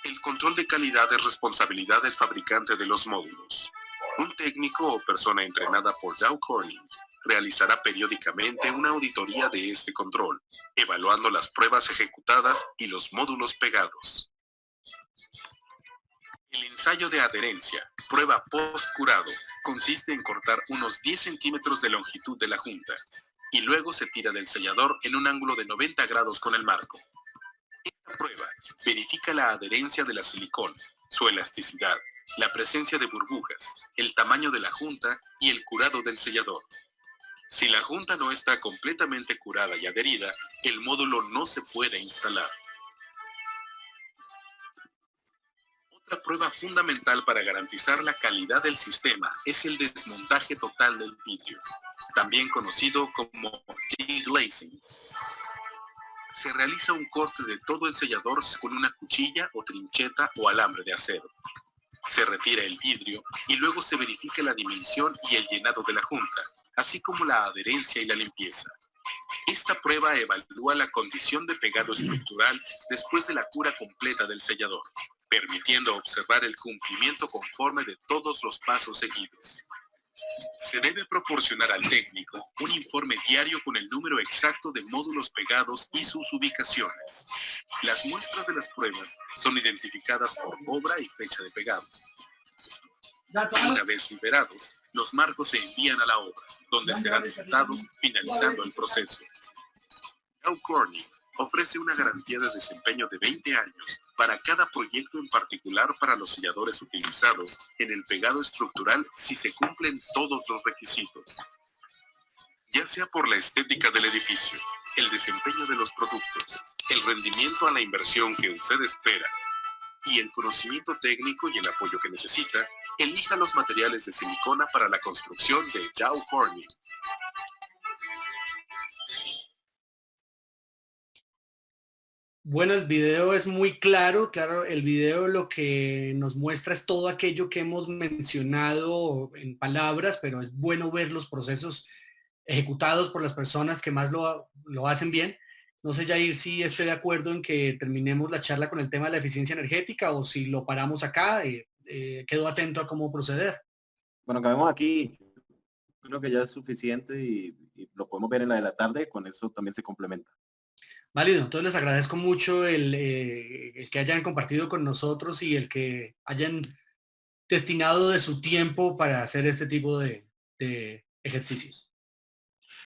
El control de calidad es responsabilidad del fabricante de los módulos. Un técnico o persona entrenada por Dow Corning realizará periódicamente una auditoría de este control, evaluando las pruebas ejecutadas y los módulos pegados. El ensayo de adherencia, prueba post-curado, consiste en cortar unos 10 centímetros de longitud de la junta, y luego se tira del sellador en un ángulo de 90 grados con el marco. Esta prueba verifica la adherencia de la silicona, su elasticidad, la presencia de burbujas, el tamaño de la junta y el curado del sellador. Si la junta no está completamente curada y adherida, el módulo no se puede instalar. Otra prueba fundamental para garantizar la calidad del sistema es el desmontaje total del vidrio, también conocido como deglazing. Se realiza un corte de todo el sellador con una cuchilla o trincheta o alambre de acero. Se retira el vidrio y luego se verifica la dimensión y el llenado de la junta, así como la adherencia y la limpieza. Esta prueba evalúa la condición de pegado estructural después de la cura completa del sellador, permitiendo observar el cumplimiento conforme de todos los pasos seguidos. Se debe proporcionar al técnico un informe diario con el número exacto de módulos pegados y sus ubicaciones. Las muestras de las pruebas son identificadas por obra y fecha de pegado. Una vez liberados, los marcos se envían a la obra, donde serán montados, finalizando el proceso. Dow Corning ofrece una garantía de desempeño de 20 años para cada proyecto en particular para los selladores utilizados en el pegado estructural si se cumplen todos los requisitos. Ya sea por la estética del edificio, el desempeño de los productos, el rendimiento a la inversión que usted espera y el conocimiento técnico y el apoyo que necesita, elija los materiales de silicona para la construcción de Dow Corning. Bueno, el video es muy claro, el video lo que nos muestra es todo aquello que hemos mencionado en palabras, pero es bueno ver los procesos ejecutados por las personas que más lo hacen bien. No sé, Jair, si esté de acuerdo en que terminemos la charla con el tema de la eficiencia energética o si lo paramos acá, quedo atento a cómo proceder. Bueno, acabemos aquí. Creo que ya es suficiente y lo podemos ver en la de la tarde, con eso también se complementa. Válido, entonces les agradezco mucho el que hayan compartido con nosotros y el que hayan destinado de su tiempo para hacer este tipo de ejercicios.